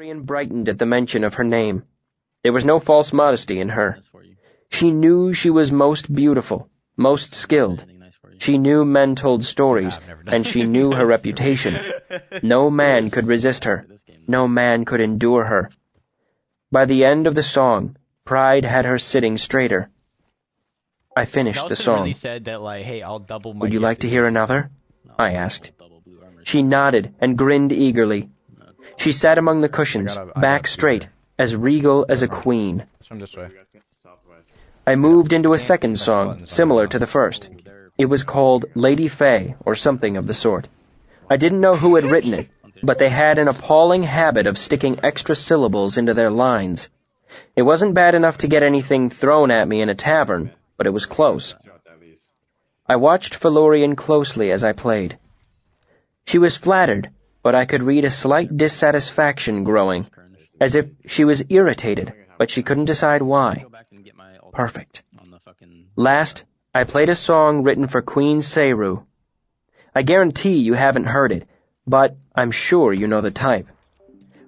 Felurian brightened at the mention of her name. There was no false modesty in her. She knew she was most beautiful, most skilled. She knew men told stories, and she knew her reputation. No man could resist her. No man could endure her. By the end of the song, pride had her sitting straighter. I finished the song. Would you like to hear another? I asked. She nodded and grinned eagerly. She sat among the cushions, back straight, as regal as a queen. I moved into a second song, similar to the first. It was called Lady Fay, or something of the sort. I didn't know who had written it, but they had an appalling habit of sticking extra syllables into their lines. It wasn't bad enough to get anything thrown at me in a tavern, but it was close. I watched Felurian closely as I played. She was flattered, but I could read a slight dissatisfaction growing, as if she was irritated, but she couldn't decide why. Perfect. Last, I played a song written for Queen Seru. I guarantee you haven't heard it, but I'm sure you know the type.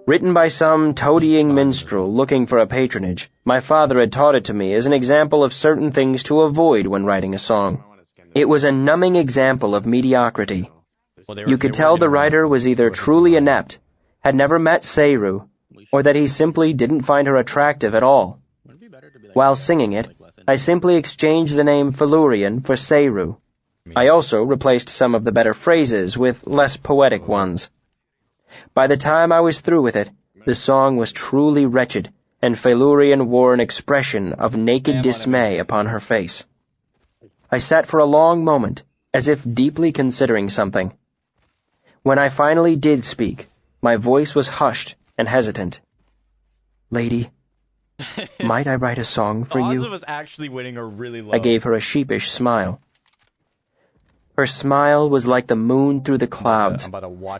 Written by some toadying minstrel looking for a patronage, my father had taught it to me as an example of certain things to avoid when writing a song. It was a numbing example of mediocrity. You could tell the writer was either truly inept, had never met Seru, or that he simply didn't find her attractive at all. While singing it, I simply exchanged the name Felurian for Seru. I also replaced some of the better phrases with less poetic ones. By the time I was through with it, the song was truly wretched, and Felurian wore an expression of naked dismay upon her face. I sat for a long moment, as if deeply considering something. When I finally did speak, my voice was hushed and hesitant. Lady, might I write a song for you? The odds of us actually winning are really low. I gave her a sheepish smile. Her smile was like the moon through the clouds.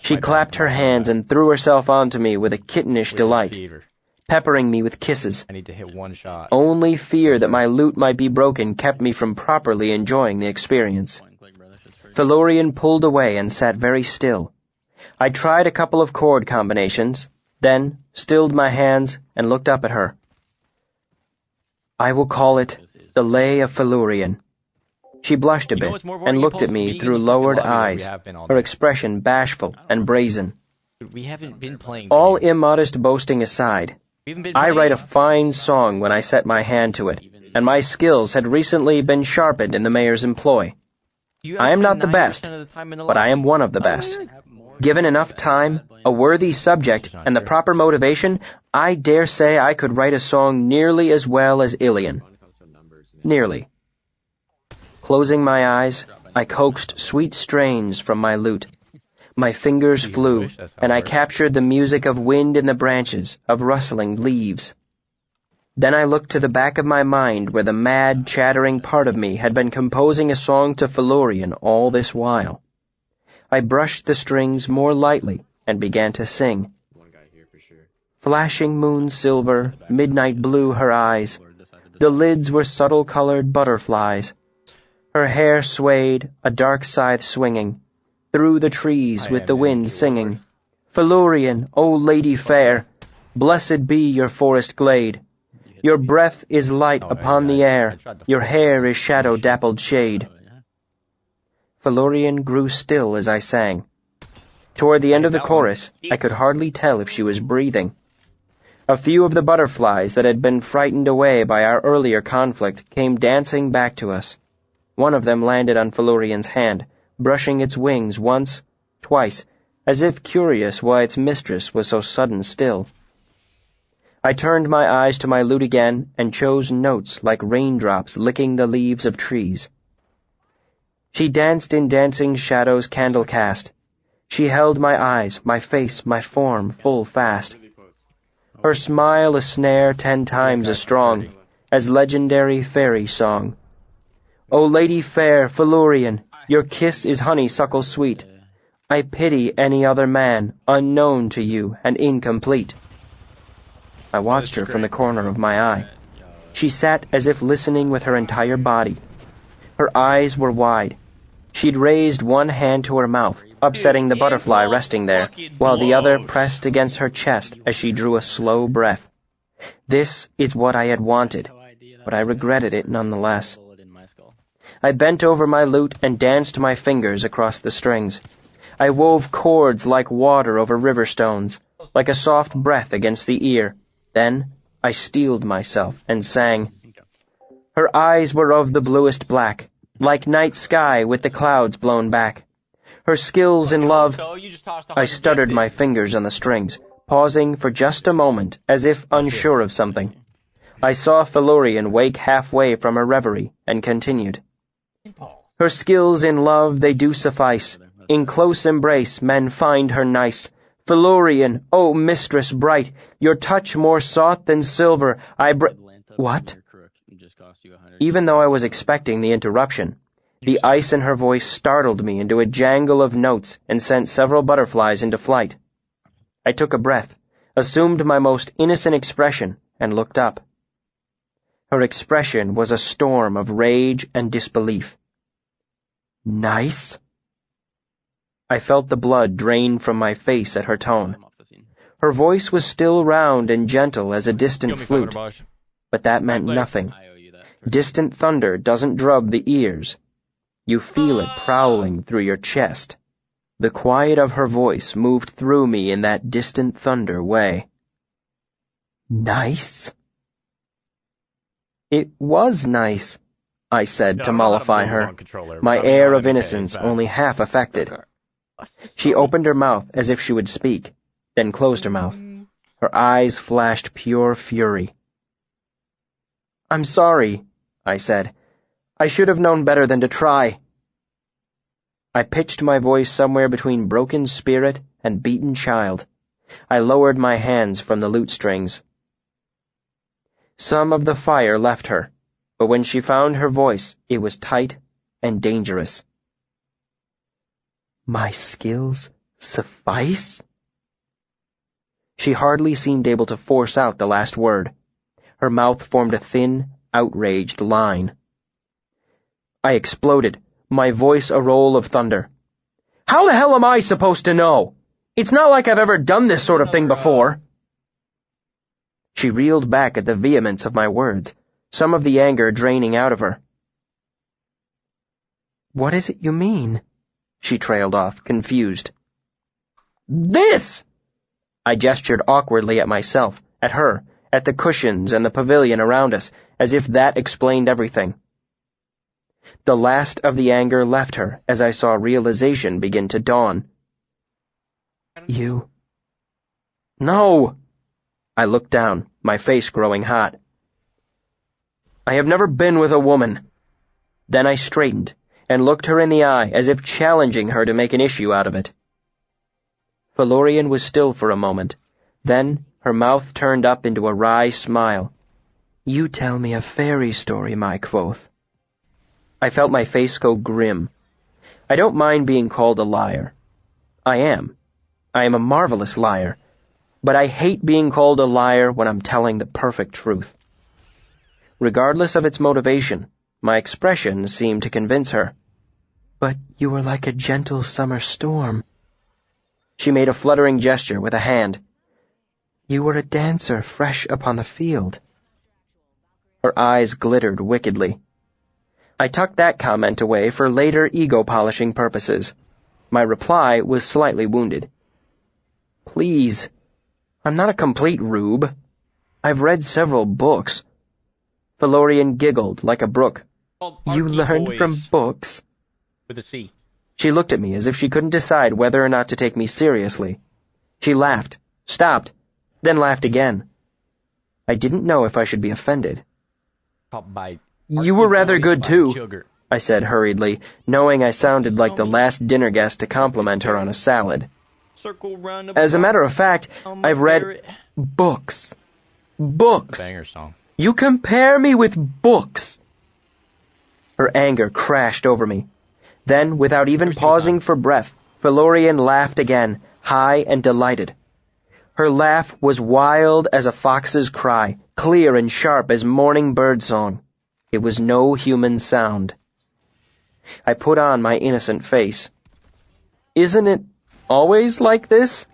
She clapped her hands and threw herself onto me with a kittenish delight, peppering me with kisses. I need to hit one shot. Only fear that my lute might be broken kept me from properly enjoying the experience. Felurian pulled away and sat very still. I tried a couple of chord combinations, then stilled my hands and looked up at her. I will call it The Lay of Felurian. She blushed a bit and looked at me through lowered eyes, her expression bashful and brazen. We haven't been playing. All immodest boasting aside, I write a fine song when I set my hand to it, and my skills had recently been sharpened in the mayor's employ. I am not the best, but I am one of the best. Given enough time, a worthy subject, and the proper motivation, I dare say I could write a song nearly as well as Ilion. Nearly. Closing my eyes, I coaxed sweet strains from my lute. My fingers flew, and I captured the music of wind in the branches, of rustling leaves. Then I looked to the back of my mind where the mad, chattering part of me had been composing a song to Felurian all this while. I brushed the strings more lightly and began to sing. Flashing moon silver, midnight blue her eyes. The lids were subtle-colored butterflies. Her hair swayed, a dark scythe swinging, through the trees with the wind singing. Felurian, O lady fair, blessed be your forest glade. Your breath is light upon the air, your hair is shadow-dappled shade. Felurian grew still as I sang. Toward the end of the chorus, I could hardly tell if she was breathing. A few of the butterflies that had been frightened away by our earlier conflict came dancing back to us. One of them landed on Felurian's hand, brushing its wings once, twice, as if curious why its mistress was so sudden still. I turned my eyes to my lute again and chose notes like raindrops licking the leaves of trees. She danced in dancing shadows candle cast. She held my eyes, my face, my form full fast. Her smile a snare 10 times as strong as legendary fairy song. O lady fair, Felurian, your kiss is honeysuckle sweet. I pity any other man, unknown to you and incomplete. I watched her from the corner of my eye. She sat as if listening with her entire body. Her eyes were wide. She'd raised one hand to her mouth, upsetting the butterfly resting there, while the other pressed against her chest as she drew a slow breath. This is what I had wanted, but I regretted it nonetheless. I bent over my lute and danced my fingers across the strings. I wove chords like water over river stones, like a soft breath against the ear. Then I steeled myself and sang. Her eyes were of the bluest black, like night sky with the clouds blown back. Her skills in love, I stuttered my fingers on the strings, pausing for just a moment as if unsure of something. I saw Felurian wake halfway from her reverie and continued. Her skills in love they do suffice. In close embrace men find her nice. Felurian, O mistress bright, your touch more sought than silver, What? Even though I was expecting the interruption, the ice in her voice startled me into a jangle of notes and sent several butterflies into flight. I took a breath, assumed my most innocent expression, and looked up. Her expression was a storm of rage and disbelief. Nice? I felt the blood drain from my face at her tone. Her voice was still round and gentle as a distant flute, but that meant nothing. Distant thunder doesn't drub the ears. You feel it prowling through your chest. The quiet of her voice moved through me in that distant thunder way. Nice? It was nice, I said to mollify her, my air of innocence only half affected. She opened her mouth as if she would speak, then closed her mouth. Her eyes flashed pure fury. I'm sorry, I said. I should have known better than to try. I pitched my voice somewhere between broken spirit and beaten child. I lowered my hands from the lute strings. Some of the fire left her, but when she found her voice, it was tight and dangerous. My skills suffice? She hardly seemed able to force out the last word. Her mouth formed a thin, outraged line. I exploded, my voice a roll of thunder. How the hell am I supposed to know? It's not like I've ever done this sort of thing before. She reeled back at the vehemence of my words, some of the anger draining out of her. What is it you mean? She trailed off, confused. This! I gestured awkwardly at myself, at her, at the cushions and the pavilion around us, as if that explained everything. The last of the anger left her as I saw realization begin to dawn. You... No! I looked down, my face growing hot. I have never been with a woman. Then I straightened and looked her in the eye as if challenging her to make an issue out of it. Felurian was still for a moment. Then her mouth turned up into a wry smile. You tell me a fairy story, my quoth. I felt my face go grim. I don't mind being called a liar. I am. I am a marvelous liar. But I hate being called a liar when I'm telling the perfect truth. Regardless of its motivation, my expression seemed to convince her. But you were like a gentle summer storm. She made a fluttering gesture with a hand. You were a dancer fresh upon the field. Her eyes glittered wickedly. I tucked that comment away for later ego-polishing purposes. My reply was slightly wounded. Please. I'm not a complete rube. I've read several books. Felurian giggled like a brook. You learned from books? With a C. She looked at me as if she couldn't decide whether or not to take me seriously. She laughed, stopped, then laughed again. I didn't know if I should be offended. You were rather good, too, I said hurriedly, knowing I sounded like the last dinner guest to compliment her on a salad. As a matter of fact, I've read books. Books. Banger song. You compare me with books. Her anger crashed over me. Then, without even pausing for breath, Felurian laughed again, high and delighted. Her laugh was wild as a fox's cry, clear and sharp as morning bird song. It was no human sound. I put on my innocent face. Isn't it always like this?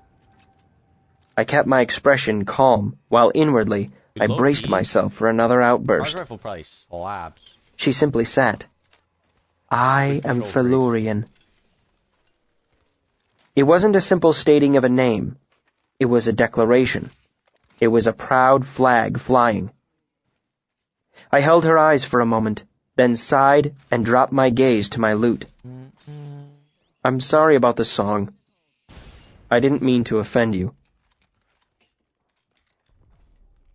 I kept my expression calm, while inwardly I braced myself for another outburst. Rifle price collapse. She simply sat. I am Felurian. It wasn't a simple stating of a name. It was a declaration. It was a proud flag flying. I held her eyes for a moment, then sighed and dropped my gaze to my lute. I'm sorry about the song. I didn't mean to offend you.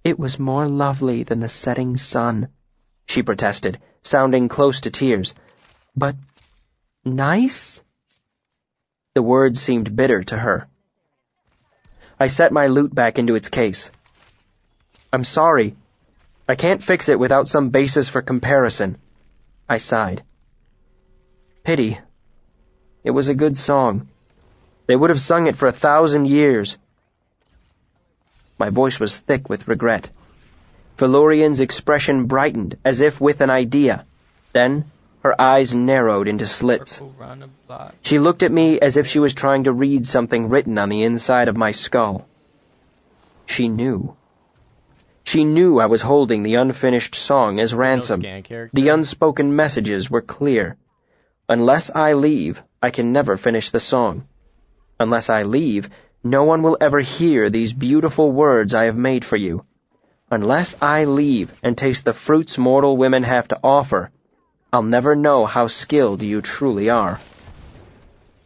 It was more lovely than the setting sun, she protested, sounding close to tears. But nice? The words seemed bitter to her. I set my lute back into its case. I'm sorry. I can't fix it without some basis for comparison. I sighed. Pity. It was a good song. They would have sung it for 1,000 years. My voice was thick with regret. Felurian's expression brightened, as if with an idea. Then her eyes narrowed into slits. She looked at me as if she was trying to read something written on the inside of my skull. She knew. She knew I was holding the unfinished song as ransom. The unspoken messages were clear. Unless I leave, I can never finish the song. Unless I leave, no one will ever hear these beautiful words I have made for you. Unless I leave and taste the fruits mortal women have to offer, I'll never know how skilled you truly are.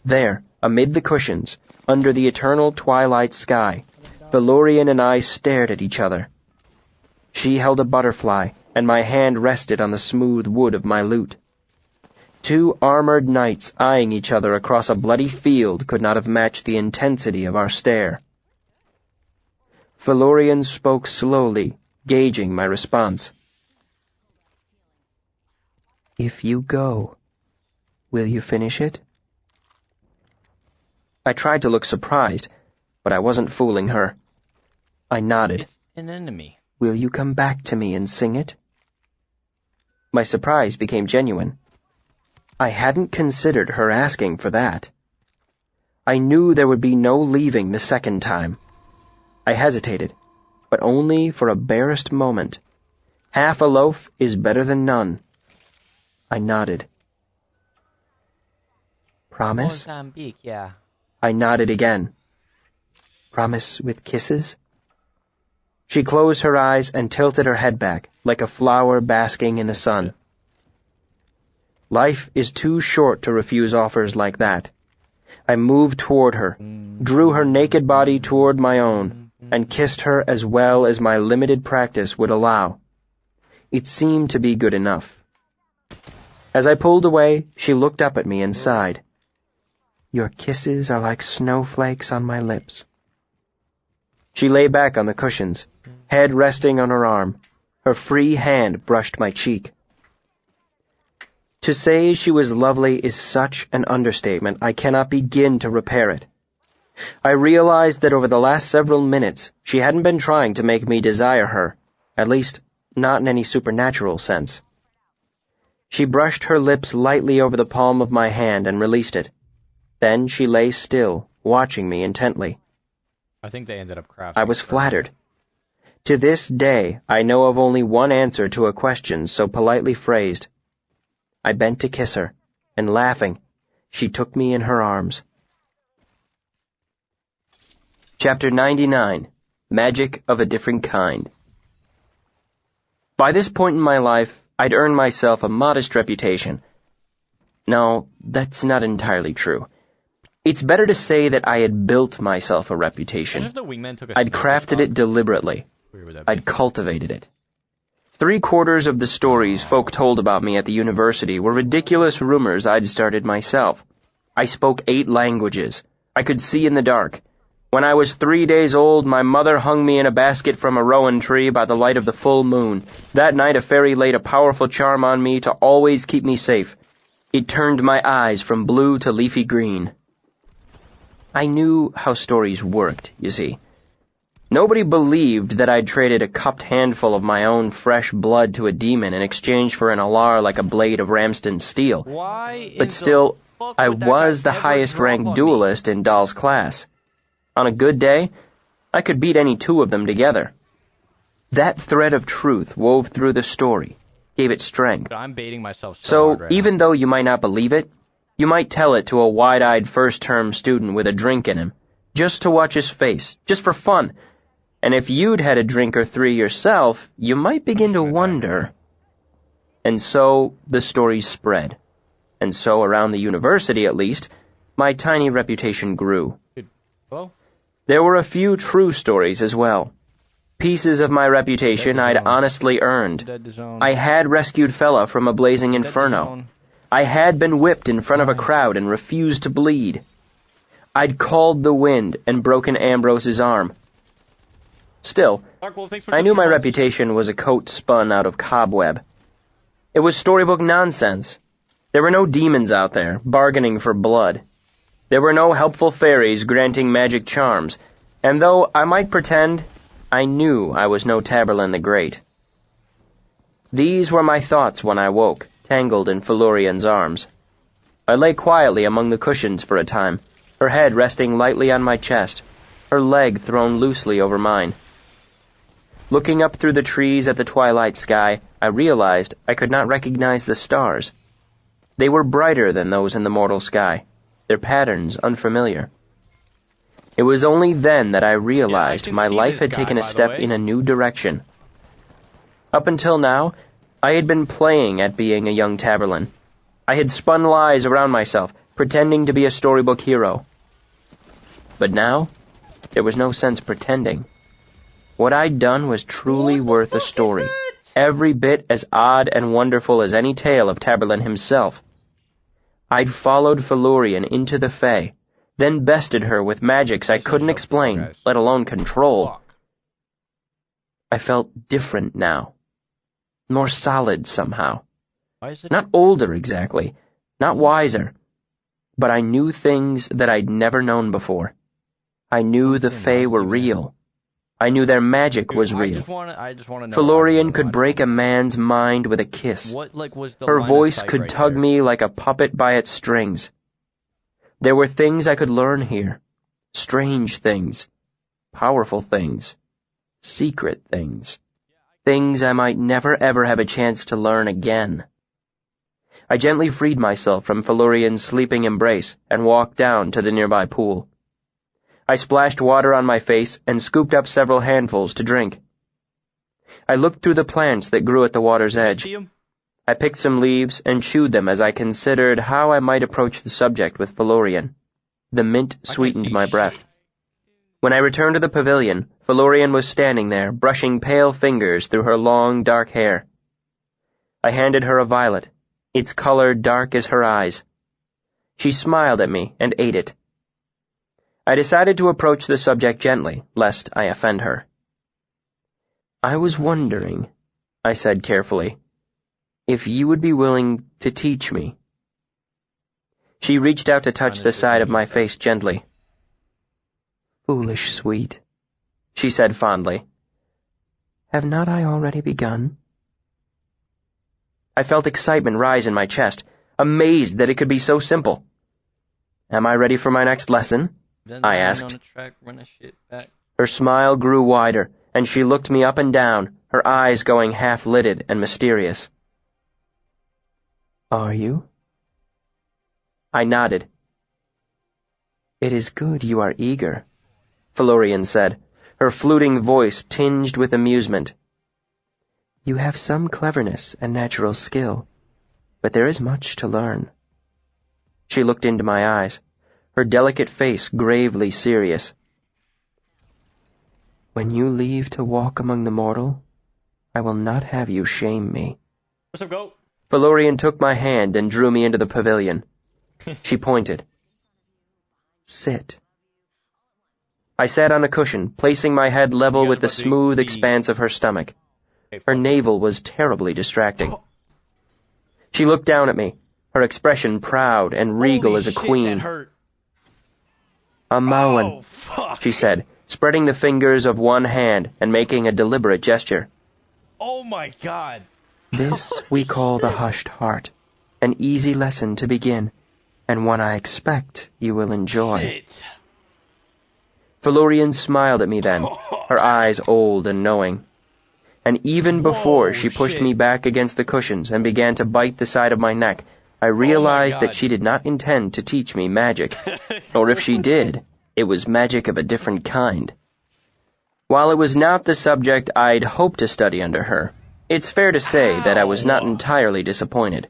There, amid the cushions, under the eternal twilight sky, Felurian and I stared at each other. She held a butterfly, and my hand rested on the smooth wood of my lute. Two armored knights eyeing each other across a bloody field could not have matched the intensity of our stare. Felurian spoke slowly, gauging my response. If you go, will you finish it? I tried to look surprised, but I wasn't fooling her. I nodded. It's an enemy. Will you come back to me and sing it? My surprise became genuine. I hadn't considered her asking for that. I knew there would be no leaving the second time. I hesitated, but only for a barest moment. Half a loaf is better than none. I nodded. Promise? Mozambique, yeah. I nodded again. Promise with kisses? She closed her eyes and tilted her head back, like a flower basking in the sun. Life is too short to refuse offers like that. I moved toward her, drew her naked body toward my own, and kissed her as well as my limited practice would allow. It seemed to be good enough. As I pulled away, she looked up at me and sighed. Your kisses are like snowflakes on my lips. She lay back on the cushions, head resting on her arm. Her free hand brushed my cheek. To say she was lovely is such an understatement, I cannot begin to repair it. I realized that over the last several minutes, she hadn't been trying to make me desire her, at least not in any supernatural sense. She brushed her lips lightly over the palm of my hand and released it. Then she lay still, watching me intently. I think they ended up crafting. I was flattered. To this day, I know of only one answer to a question so politely phrased. I bent to kiss her, and laughing, she took me in her arms. Chapter 99. Magic of a Different Kind. By this point in my life, I'd earned myself a modest reputation. No, that's not entirely true. It's better to say that I had built myself a reputation. If the wingman took a I'd crafted it deliberately. I'd cultivated it. 3/4 of the stories folk told about me at the university were ridiculous rumors I'd started myself. I spoke 8 languages. I could see in the dark. When I was 3 days old, my mother hung me in a basket from a rowan tree by the light of the full moon. That night a fairy laid a powerful charm on me to always keep me safe. It turned my eyes from blue to leafy green. I knew how stories worked, you see. Nobody believed that I'd traded a cupped handful of my own fresh blood to a demon in exchange for an alar like a blade of Ramston steel. Why? But still, I was the highest-ranked duelist in Dahl's class. On a good day, I could beat any two of them together. That thread of truth wove through the story, gave it strength. I'm baiting myself So hard right even though you might not believe it, you might tell it to a wide-eyed first-term student with a drink in him, just to watch his face, just for fun. And if you'd had a drink or three yourself, you might begin to wonder. And so the stories spread. And so around the university, at least, my tiny reputation grew. Hello? There were a few true stories as well. Pieces of my reputation I'd honestly earned. I had rescued Fella from a blazing inferno. I had been whipped in front of a crowd and refused to bleed. I'd called the wind and broken Ambrose's arm. Still, I knew my reputation was a coat spun out of cobweb. It was storybook nonsense. There were no demons out there, bargaining for blood. There were no helpful fairies granting magic charms, and though I might pretend, I knew I was no Taborlin the Great. These were my thoughts when I woke, tangled in Felurian's arms. I lay quietly among the cushions for a time, her head resting lightly on my chest, her leg thrown loosely over mine. Looking up through the trees at the twilight sky, I realized I could not recognize the stars. They were brighter than those in the mortal sky, their patterns unfamiliar. It was only then that I realized my life had taken a step in a new direction. Up until now, I had been playing at being a young Taborlin. I had spun lies around myself, pretending to be a storybook hero. But now, there was no sense pretending. What I'd done was truly worth a story, every bit as odd and wonderful as any tale of Taborlin himself. I'd followed Felurian into the Fae, then bested her with magics I couldn't explain, let alone control. I felt different now. More solid somehow. Not older exactly, not wiser, but I knew things that I'd never known before. I knew the Fae were real. I knew their magic was real. I just want to know. Felurian could break a man's mind with a kiss. Her voice could tug me like a puppet by its strings. There were things I could learn here. Strange things. Powerful things. Secret things. Things I might never ever have a chance to learn again. I gently freed myself from Felurian's sleeping embrace and walked down to the nearby pool. I splashed water on my face and scooped up several handfuls to drink. I looked through the plants that grew at the water's edge. I picked some leaves and chewed them as I considered how I might approach the subject with Felurian. The mint sweetened my breath. When I returned to the pavilion, Felurian was standing there, brushing pale fingers through her long, dark hair. I handed her a violet, its color dark as her eyes. She smiled at me and ate it. I decided to approach the subject gently, lest I offend her. I was wondering, I said carefully, if you would be willing to teach me. She reached out to touch the side of my face gently. Foolish sweet, she said fondly. Have not I already begun? I felt excitement rise in my chest, amazed that it could be so simple. Am I ready for my next lesson? I asked. Her smile grew wider, and she looked me up and down, her eyes going half-lidded and mysterious. Are you? I nodded. It is good you are eager, Felurian said, her fluting voice tinged with amusement. You have some cleverness and natural skill, but there is much to learn. She looked into my eyes, her delicate face gravely serious. When you leave to walk among the mortal, I will not have you shame me. What's up, goat? Felurian took my hand and drew me into the pavilion. She pointed. Sit. I sat on a cushion, placing my head level with the smooth expanse of her stomach. Her navel was terribly distracting. She looked down at me, her expression proud and regal as a queen. A Mauen, she said, spreading the fingers of one hand and making a deliberate gesture. Oh my God. This we call the hushed heart, an easy lesson to begin. and one I expect you will enjoy." Shit. Felurian smiled at me then, her eyes old and knowing. And even before Whoa, she pushed shit. me back against the cushions and began to bite the side of my neck, I realized that God. she did not intend to teach me magic. Or if she did, it was magic of a different kind. While it was not the subject I'd hoped to study under her, it's fair to say that I was not Ow. entirely disappointed.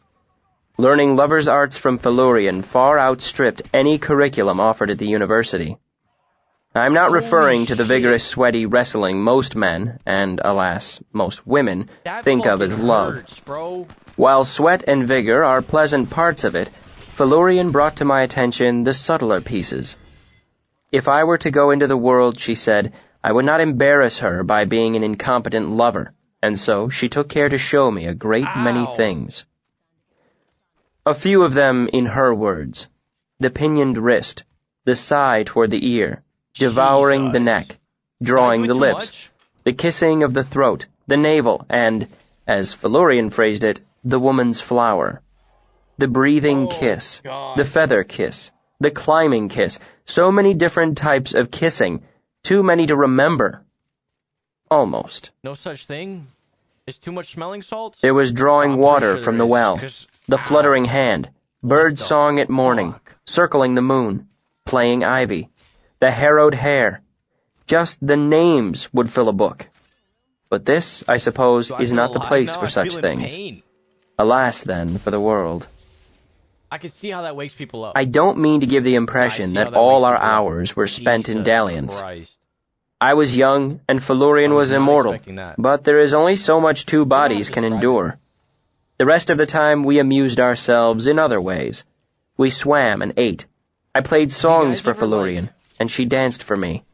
Learning lover's arts from Felurian far outstripped any curriculum offered at the university. I'm not Holy referring to the shit. vigorous, sweaty wrestling most men, and alas, most women, That think of as fucking love. hurts, bro. While sweat and vigor are pleasant parts of it, Felurian brought to my attention the subtler pieces. If I were to go into the world, she said, I would not embarrass her by being an incompetent lover, and so she took care to show me a great many Ow. things. A few of them in her words: the pinioned wrist, the sigh toward the ear, devouring the Jesus. neck, drawing Am I the doing too lips, much? the kissing of the throat, the navel, and, as Felurian phrased it, the woman's flower. The breathing Oh, kiss, God. the feather kiss, the climbing kiss, so many different types of kissing, too many to remember. Almost. No such thing? Is too much smelling salts? There was drawing I'm pretty water sure from there the is, well, 'cause- the Ow. fluttering hand, bird the song at morning, fuck? circling the moon, playing ivy, the harrowed hair. Just the names would fill a book. But this, I suppose, Do I is feel not the alive place now? for I such feel in things. pain. Alas, then, for the world. I can see how that wakes people up. I don't mean to give the impression I see how that all wakes our people up. hours were spent in Jesus dalliance. Christ. I was young, and Felurian I was was not immortal, expecting that. but there is only so much two bodies can describe endure. The rest of the time we amused ourselves in other ways. We swam and ate. I played songs guys for ever, Felurian, like- and she danced for me.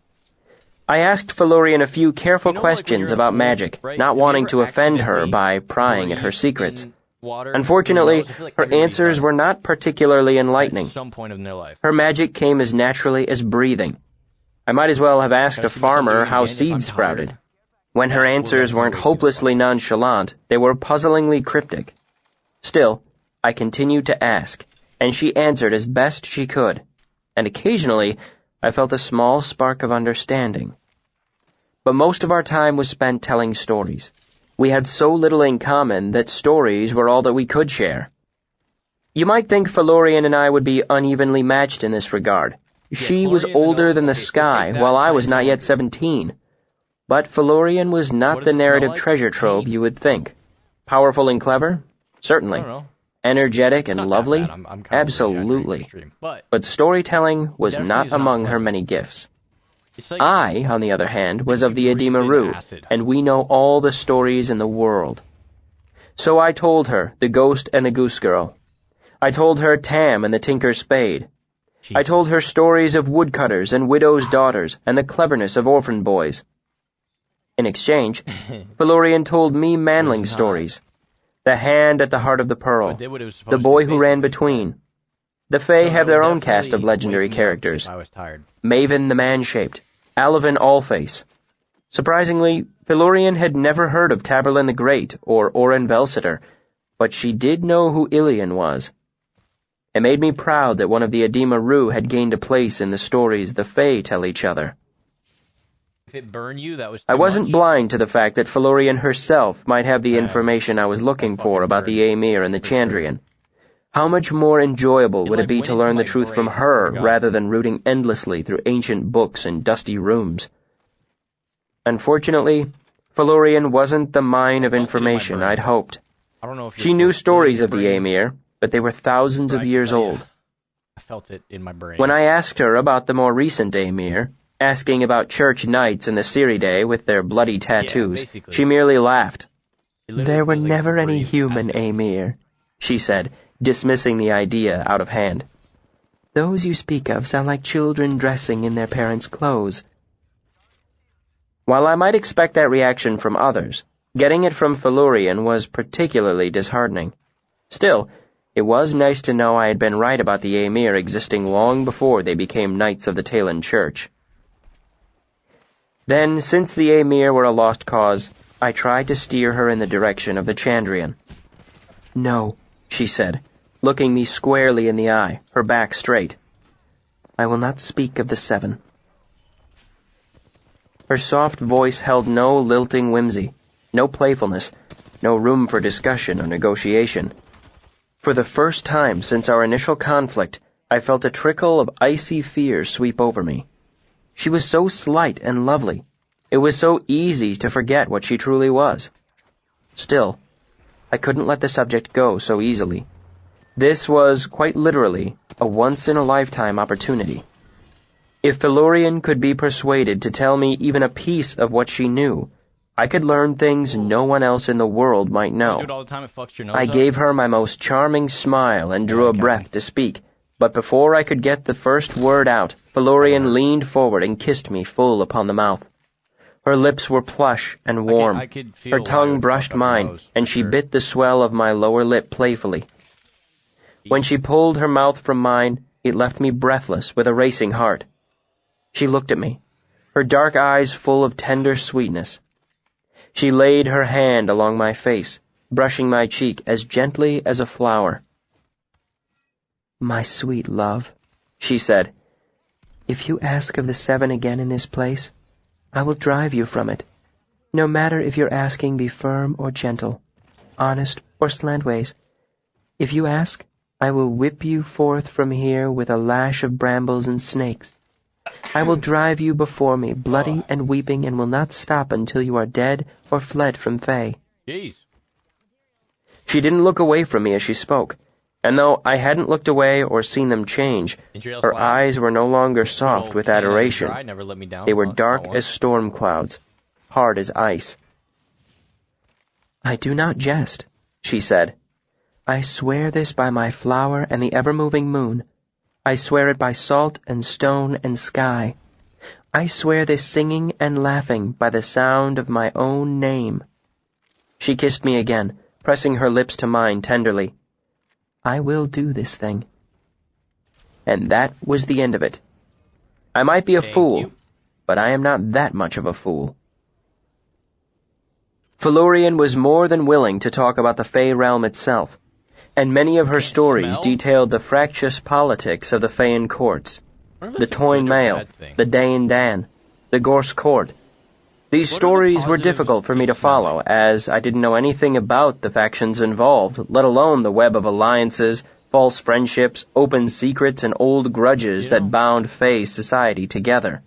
I asked Felurian a few careful You know, like, when questions you're in a about pool, magic, right? not Have you wanting ever to offend her accidentally by prying at her breathed secrets. in water Unfortunately, through your nose? I feel like her everybody's answers done were it not particularly at enlightening. some point in their life. Her magic came as naturally as breathing. I might as well have asked Can I a see myself farmer doing it how again if I'm seeds sprouted. tired? When her Yeah, well, answers that's weren't really people hopelessly fuck. nonchalant, they were puzzlingly cryptic. Still, I continued to ask, and she answered as best she could, and occasionally I felt a small spark of understanding. But most of our time was spent telling stories. We had so little in common that stories were all that we could share. You might think Felurian and I would be unevenly matched in this regard. She was Felurian, the older nose, than the okay, so sky, take that while I was times not yet 100. 17. But Felurian was What not does the it smell narrative like? treasure trove Pain? you would think. Powerful and clever? I Certainly. don't know. Energetic and Not that lovely? bad. I'm kind of exaggerating Absolutely. extreme. But But storytelling was definitely not is not among her pleasant. many gifts. it's like I, on the other hand, was of the breathed in Edema Rue, acid. and we know all the stories in the world. So I told her The Ghost and the Goose Girl. I told her Tam and the Tinker's Spade. I told her stories of woodcutters and widows' daughters and the cleverness of orphan boys. In exchange, Felurian told me manling Was not. stories. The Hand at the Heart of the Pearl, But did what it was supposed The to, Boy Who Ran basically. Between. The Fae No, have that their would own cast of definitely legendary wake me up characters. if I was tired. Maven the Man-Shaped, Alavan Allface. Surprisingly, Felurian had never heard of Taborlin the Great or Oren Velsitor, but she did know who Ilian was. It made me proud that one of the Edema Rue had gained a place in the stories the Fae tell each other. If it burned you, that was too I wasn't much. blind to the fact that Felurian herself might have the Yeah, information I was looking that for fucking about the burned, Aemir and the for sure. Chandrian. How much more enjoyable It, would like, it be went to into learn the my truth from brain, I her forgot. rather than rooting endlessly through ancient books and dusty rooms? Unfortunately, Felurian wasn't the mine of I felt it in my information brain. I'd hoped. I don't know if you're She knew supposed to feel it in stories your of the brain, Aemir, but they were thousands but of I can years tell you, old. I felt it in my brain. When I asked her about the more recent Aemir, asking about church knights and the Ciridae with their bloody tattoos, basically. she merely laughed. It literally There were feels like never you any breathe human acid. Aemir, she said, dismissing the idea out of hand. Those you speak of sound like children dressing in their parents' clothes. While I might expect that reaction from others, getting it from Felurian was particularly disheartening. Still, it was nice to know I had been right about the Aemir existing long before they became Knights of the Talon Church. Then, since the Aemir were a lost cause, I tried to steer her in the direction of the Chandrian. No, she said, looking me squarely in the eye, her back straight. "I will not speak of the 7. Her soft voice held no lilting whimsy, no playfulness, no room for discussion or negotiation. For the first time since our initial conflict, I felt a trickle of icy fear sweep over me. She was so slight and lovely. It was so easy to forget what she truly was. Still, I couldn't let the subject go so easily. This was, quite literally, a once-in-a-lifetime opportunity. If Felurian could be persuaded to tell me even a piece of what she knew, I could learn things no one else in the world might know. I gave her my most charming smile and drew a breath to speak, but before I could get the first word out, Felurian leaned forward and kissed me full upon the mouth. Her lips were plush and warm. Her tongue brushed mine, and she bit the swell of my lower lip playfully. When she pulled her mouth from mine, it left me breathless with a racing heart. She looked at me, her dark eyes full of tender sweetness. She laid her hand along my face, brushing my cheek as gently as a flower. "My sweet love," she said, "if you ask of the 7 again in this place, I will drive you from it. No matter if your asking be firm or gentle, honest or slantways. If you ask, I will whip you forth from here with a lash of brambles and snakes. I will drive you before me, bloody and weeping, and will not stop until you are dead or fled from Fae." Jeez. She didn't look away from me as she spoke, and though I hadn't looked away or seen them change, her eyes were no longer soft with adoration. They were dark as storm clouds, hard as ice. "I do not jest," she said. "I swear this by my flower and the ever-moving moon. I swear it by salt and stone and sky. I swear this singing and laughing by the sound of my own name." She kissed me again, pressing her lips to mine tenderly. "I will do this thing." And that was the end of it. I might be a fool, but I am not that much of a fool. Felurian was more than willing to talk about the Fae realm itself, and many of her stories detailed the fractious politics of the Faean courts, the Toyne Mail, the Dain Dan, the Gorse Court. These stories were difficult for me to follow, as I didn't know anything about the factions involved, let alone the web of alliances, false friendships, open secrets, and old grudges that bound Fae society together.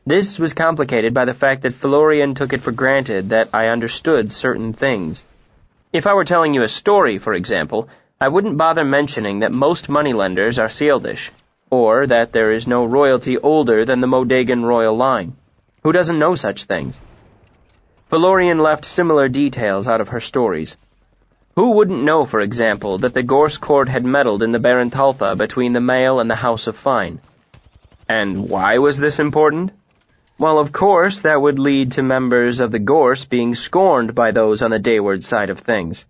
This was complicated by the fact that Felurian took it for granted that I understood certain things. If I were telling you a story, for example, I wouldn't bother mentioning that most moneylenders are Sealdish, or that there is no royalty older than the Modagan royal line. Who doesn't know such things? Felurian left similar details out of her stories. Who wouldn't know, for example, that the Gorse Court had meddled in the Barantaltha between the Mail and the House of Fine? And why was this important? Well, of course, that would lead to members of the Gorse being scorned by those on the Dayward side of things.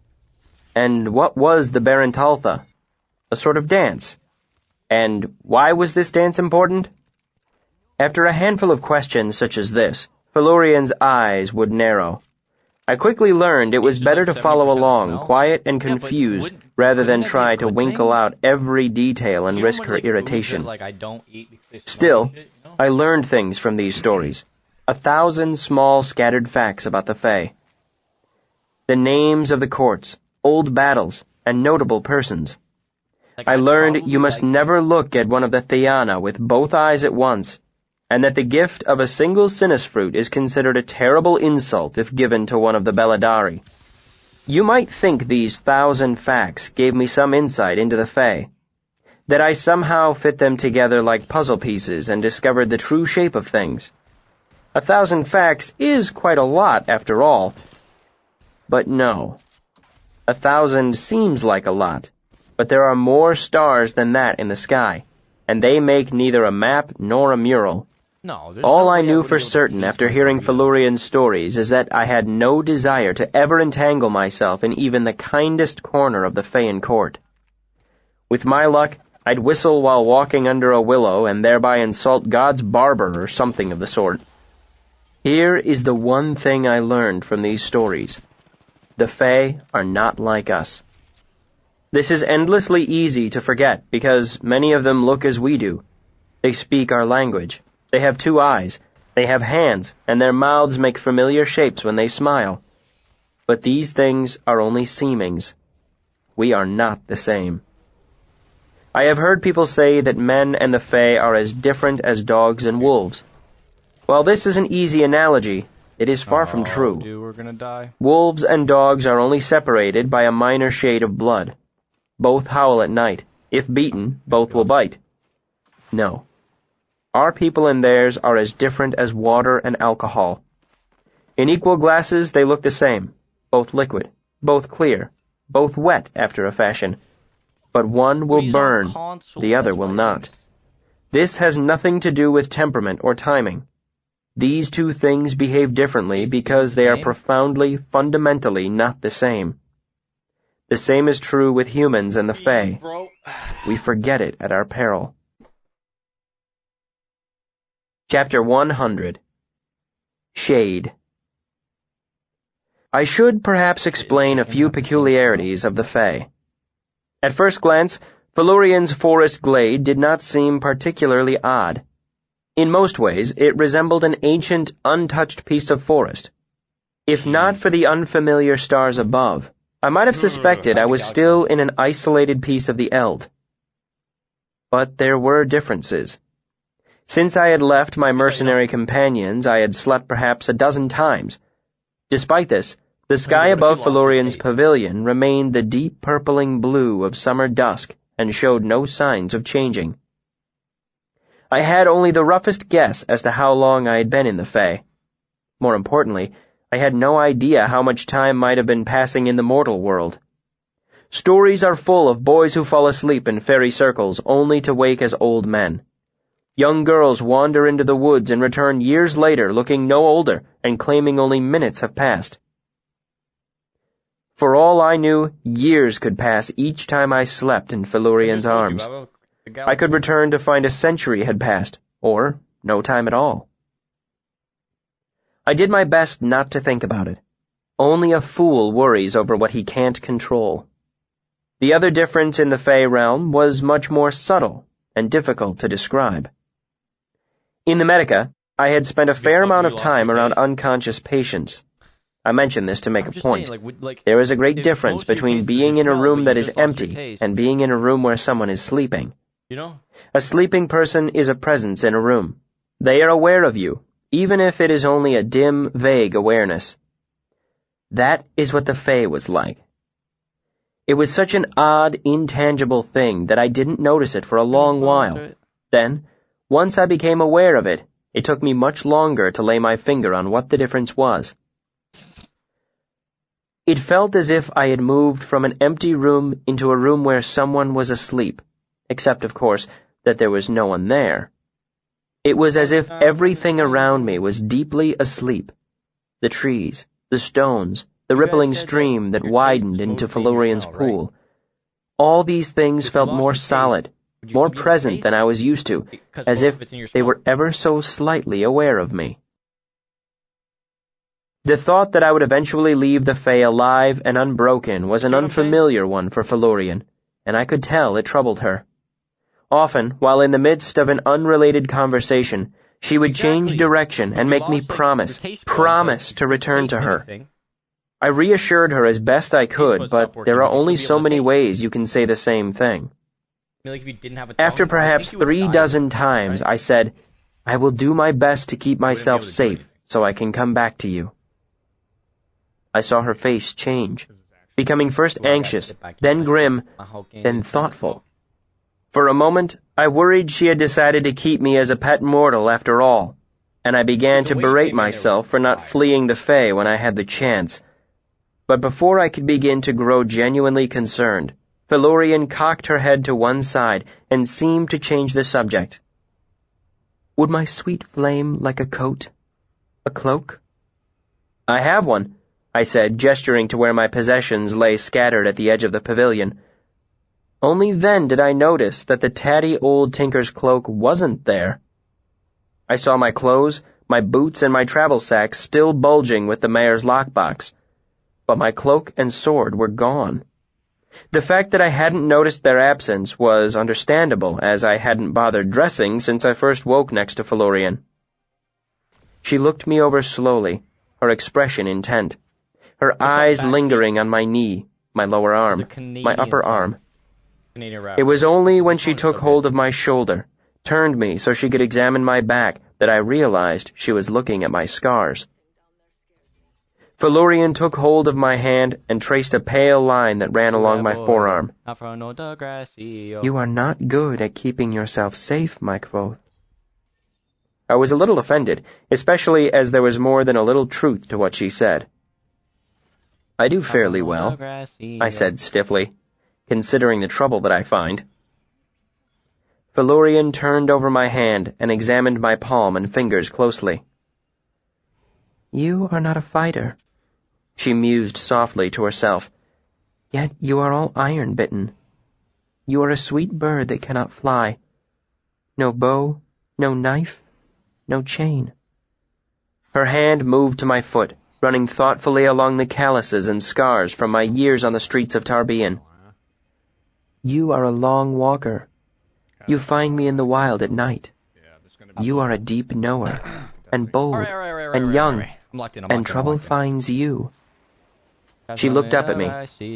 And what was the Barantaltha? A sort of dance. And why was this dance important? After a handful of questions such as this, Felurian's eyes would narrow. I quickly learned it was better to follow along, quiet and confused, rather than try to winkle out every detail and risk her irritation. Still, I learned things from these stories. 1,000 small scattered facts about the Fae. The names of the courts, old battles, and notable persons. I learned you must never look at one of the Theana with both eyes at once, and that the gift of a single Sinnisfruit is considered a terrible insult if given to one of the Beladari. You might think these 1,000 facts gave me some insight into the Fae, that I somehow fit them together like puzzle pieces and discovered the true shape of things. 1,000 facts is quite a lot, after all. But no. 1,000 seems like a lot, but there are more stars than that in the sky, and they make neither a map nor a mural. All I knew for certain after hearing Felurian's stories is that I had no desire to ever entangle myself in even the kindest corner of the Faean court. With my luck, I'd whistle while walking under a willow and thereby insult God's barber or something of the sort. Here is the one thing I learned from these stories. The Fae are not like us. This is endlessly easy to forget because many of them look as we do. They speak our language. They have 2 eyes. They have hands, and their mouths make familiar shapes when they smile. But these things are only seemings. We are not the same. I have heard people say that men and the Fae are as different as dogs and wolves. While this is an easy analogy, it is far from true. Dude, we're gonna die. Wolves and dogs are only separated by a minor shade of blood. Both howl at night. If beaten, both will bite. No. Our people and theirs are as different as water and alcohol. In equal glasses, they look the same, both liquid, both clear, both wet after a fashion. But one will burn, the other will not. This has nothing to do with temperament or timing. These 2 things behave differently because they are profoundly, fundamentally not the same. The same is true with humans and the Fae. We forget it at our peril. Chapter 100. Shade. I should perhaps explain a few peculiarities of the Fae. At first glance, Felurian's forest glade did not seem particularly odd. In most ways, it resembled an ancient, untouched piece of forest. If not for the unfamiliar stars above, I might have suspected I was still in an isolated piece of the Eld. But there were differences. Since I had left my mercenary companions, I had slept perhaps a dozen times. Despite this, the sky above Felurian's pavilion remained the deep purpling blue of summer dusk and showed no signs of changing. I had only the roughest guess as to how long I had been in the Fae. More importantly, I had no idea how much time might have been passing in the mortal world. Stories are full of boys who fall asleep in fairy circles only to wake as old men. Young girls wander into the woods and return years later looking no older and claiming only minutes have passed. For all I knew, years could pass each time I slept in Felurian's arms. I could return to find a century had passed, or no time at all. I did my best not to think about it. Only a fool worries over what he can't control. The other difference in the Fae realm was much more subtle and difficult to describe. In the Medica, I had spent a fair amount of time around unconscious patients. I mention this to make a point. There is a great difference between being in a room that is empty and being in a room where someone is sleeping. A sleeping person is a presence in a room. They are aware of you, even if it is only a dim, vague awareness. That is what the Fae was like. It was such an odd, intangible thing that I didn't notice it for a long while. Then, once I became aware of it, it took me much longer to lay my finger on what the difference was. It felt as if I had moved from an empty room into a room where someone was asleep, except, of course, that there was no one there. It was as if everything around me was deeply asleep. The trees, the stones, the rippling stream that widened into Felurian's pool. All these things felt more solid, more present than I was used to, as if they were ever so slightly aware of me. The thought that I would eventually leave the Fae alive and unbroken was an unfamiliar one for Felurian, and I could tell it troubled her. Often, while in the midst of an unrelated conversation, she would change direction and make me promise to return to her. I reassured her as best I could, but there are only so many ways you can say the same thing. After perhaps 36 times, I said, "I will do my best to keep myself safe so I can come back to you." I saw her face change, becoming first anxious, then grim, then thoughtful. For a moment, I worried she had decided to keep me as a pet mortal after all, and I began to berate myself for not fleeing the Fae when I had the chance. But before I could begin to grow genuinely concerned, Felurian cocked her head to one side and seemed to change the subject. "Would my sweet flame like a coat? A cloak?" "I have one," I said, gesturing to where my possessions lay scattered at the edge of the pavilion. Only then did I notice that the tatty old tinker's cloak wasn't there. I saw my clothes, my boots, and my travel sack still bulging with the mayor's lockbox, but my cloak and sword were gone. The fact that I hadn't noticed their absence was understandable, as I hadn't bothered dressing since I first woke next to Felurian. She looked me over slowly, her expression intent, her eyes lingering on my knee, my lower arm, my upper arm. It was only when she took hold of my shoulder, turned me so she could examine my back, that I realized she was looking at my scars. Felurian took hold of my hand and traced a pale line that ran along my forearm. You are not good at keeping yourself safe, my quoth. I was a little offended, especially as there was more than a little truth to what she said. I do fairly well, I said stiffly, considering the trouble that I find. Felurian turned over my hand and examined my palm and fingers closely. You are not a fighter, she mused softly to herself, yet you are all iron-bitten. You are a sweet bird that cannot fly. No bow, no knife, no chain. Her hand moved to my foot, running thoughtfully along the calluses and scars from my years on the streets of Tarbean. You are a long walker. You find me in the wild at night. You are a deep knower, and bold, and young, and trouble finds you. She looked up at me,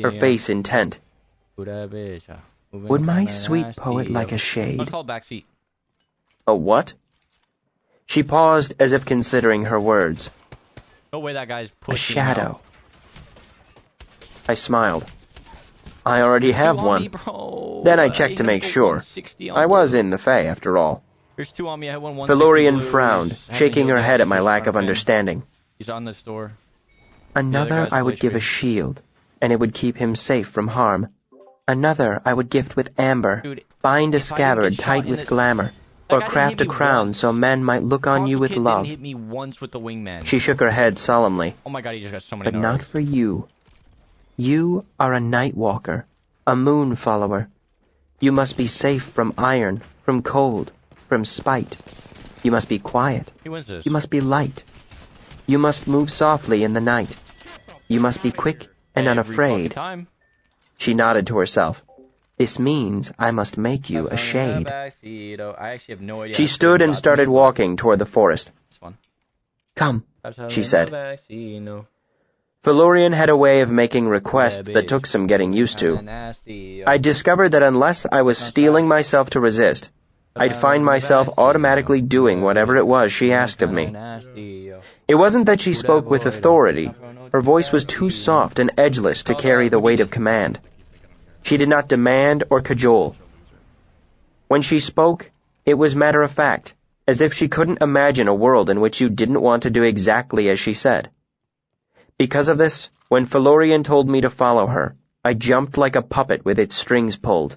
her face intent. Would my sweet poet like a shade? A what? She paused as if considering her words. No way that guy's a shadow. I smiled. I already have one. Then I checked to make sure. I was in the Fae, after all. There's two on me. I had one. Felurian frowned, shaking her head at my lack of understanding. He's on this door. Another I would give a shield, and it would keep him safe from harm. Another I would gift with amber, bind a scabbard tight with glamour, or craft a crown so men might look on you with love. Hit me once with the wingman. She shook her head solemnly. Oh my god, he just got so many. But not for you. You are a night walker, a moon follower. You must be safe from iron, from cold, from spite. You must be quiet. He wins this. You must be light. You must move softly in the night. You must be quick and unafraid. She nodded to herself. This means I must make you a shade. She stood and started walking toward the forest. Come, she said. Felurian had a way of making requests that took some getting used to. I discovered that unless I was steeling myself to resist, I'd find myself automatically doing whatever it was she asked of me. It wasn't that she spoke with authority. Her voice was too soft and edgeless to carry the weight of command. She did not demand or cajole. When she spoke, it was matter-of-fact, as if she couldn't imagine a world in which you didn't want to do exactly as she said. Because of this, when Felurian told me to follow her, I jumped like a puppet with its strings pulled.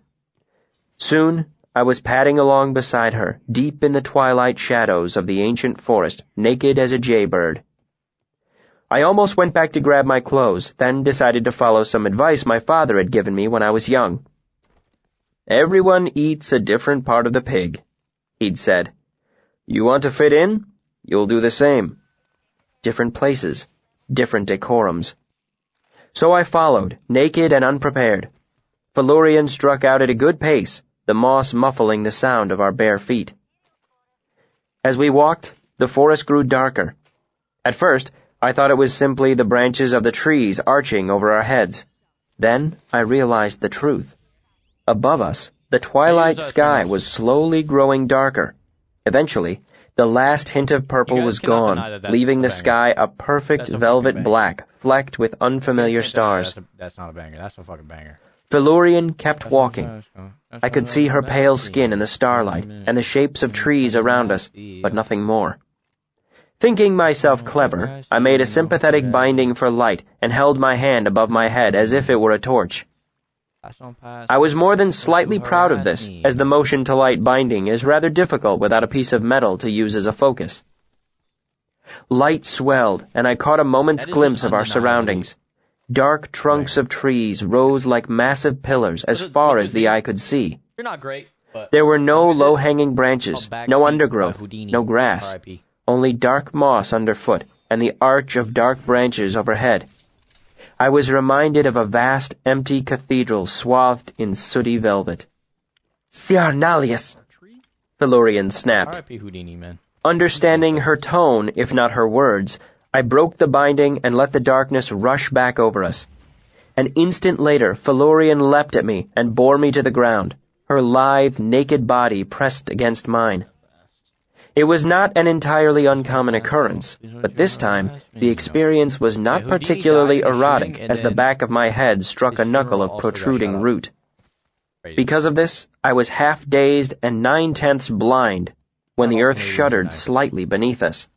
Soon, I was padding along beside her, deep in the twilight shadows of the ancient forest, naked as a jaybird. I almost went back to grab my clothes, then decided to follow some advice my father had given me when I was young. Everyone eats a different part of the pig, he'd said. You want to fit in? You'll do the same. Different places, different decorums. So I followed, naked and unprepared. Felurian struck out at a good pace, the moss muffling the sound of our bare feet. As we walked, the forest grew darker. At first, I thought it was simply the branches of the trees arching over our heads. Then I realized the truth. Above us, the twilight sky was slowly growing darker. Eventually, the last hint of purple was gone, leaving the sky a perfect velvet black, flecked with unfamiliar stars. That's not a banger. That's a fucking banger. Felurian kept walking. I could see her pale skin in the starlight and the shapes of trees around us, but nothing more. Thinking myself clever, I made a sympathetic binding for light and held my hand above my head as if it were a torch. I was more than slightly proud of this, as the motion to light binding is rather difficult without a piece of metal to use as a focus. Light swelled, and I caught a moment's glimpse of our surroundings. Dark trunks of trees rose like massive pillars as far as the eye could see. You're not great, but there were no low-hanging branches, no undergrowth, no grass, only dark moss underfoot and the arch of dark branches overhead. I was reminded of a vast, empty cathedral swathed in sooty velvet. "Siarnalius!" Felurian snapped. R.I.P. Houdini, man. Understanding her tone, if not her words, I broke the binding and let the darkness rush back over us. An instant later, Felurian leapt at me and bore me to the ground, her lithe, naked body pressed against mine. It was not an entirely uncommon occurrence, but this time the experience was not particularly erotic as the back of my head struck a knuckle of protruding root. Because of this, I was half dazed and 9/10 blind when the earth shuddered slightly beneath us.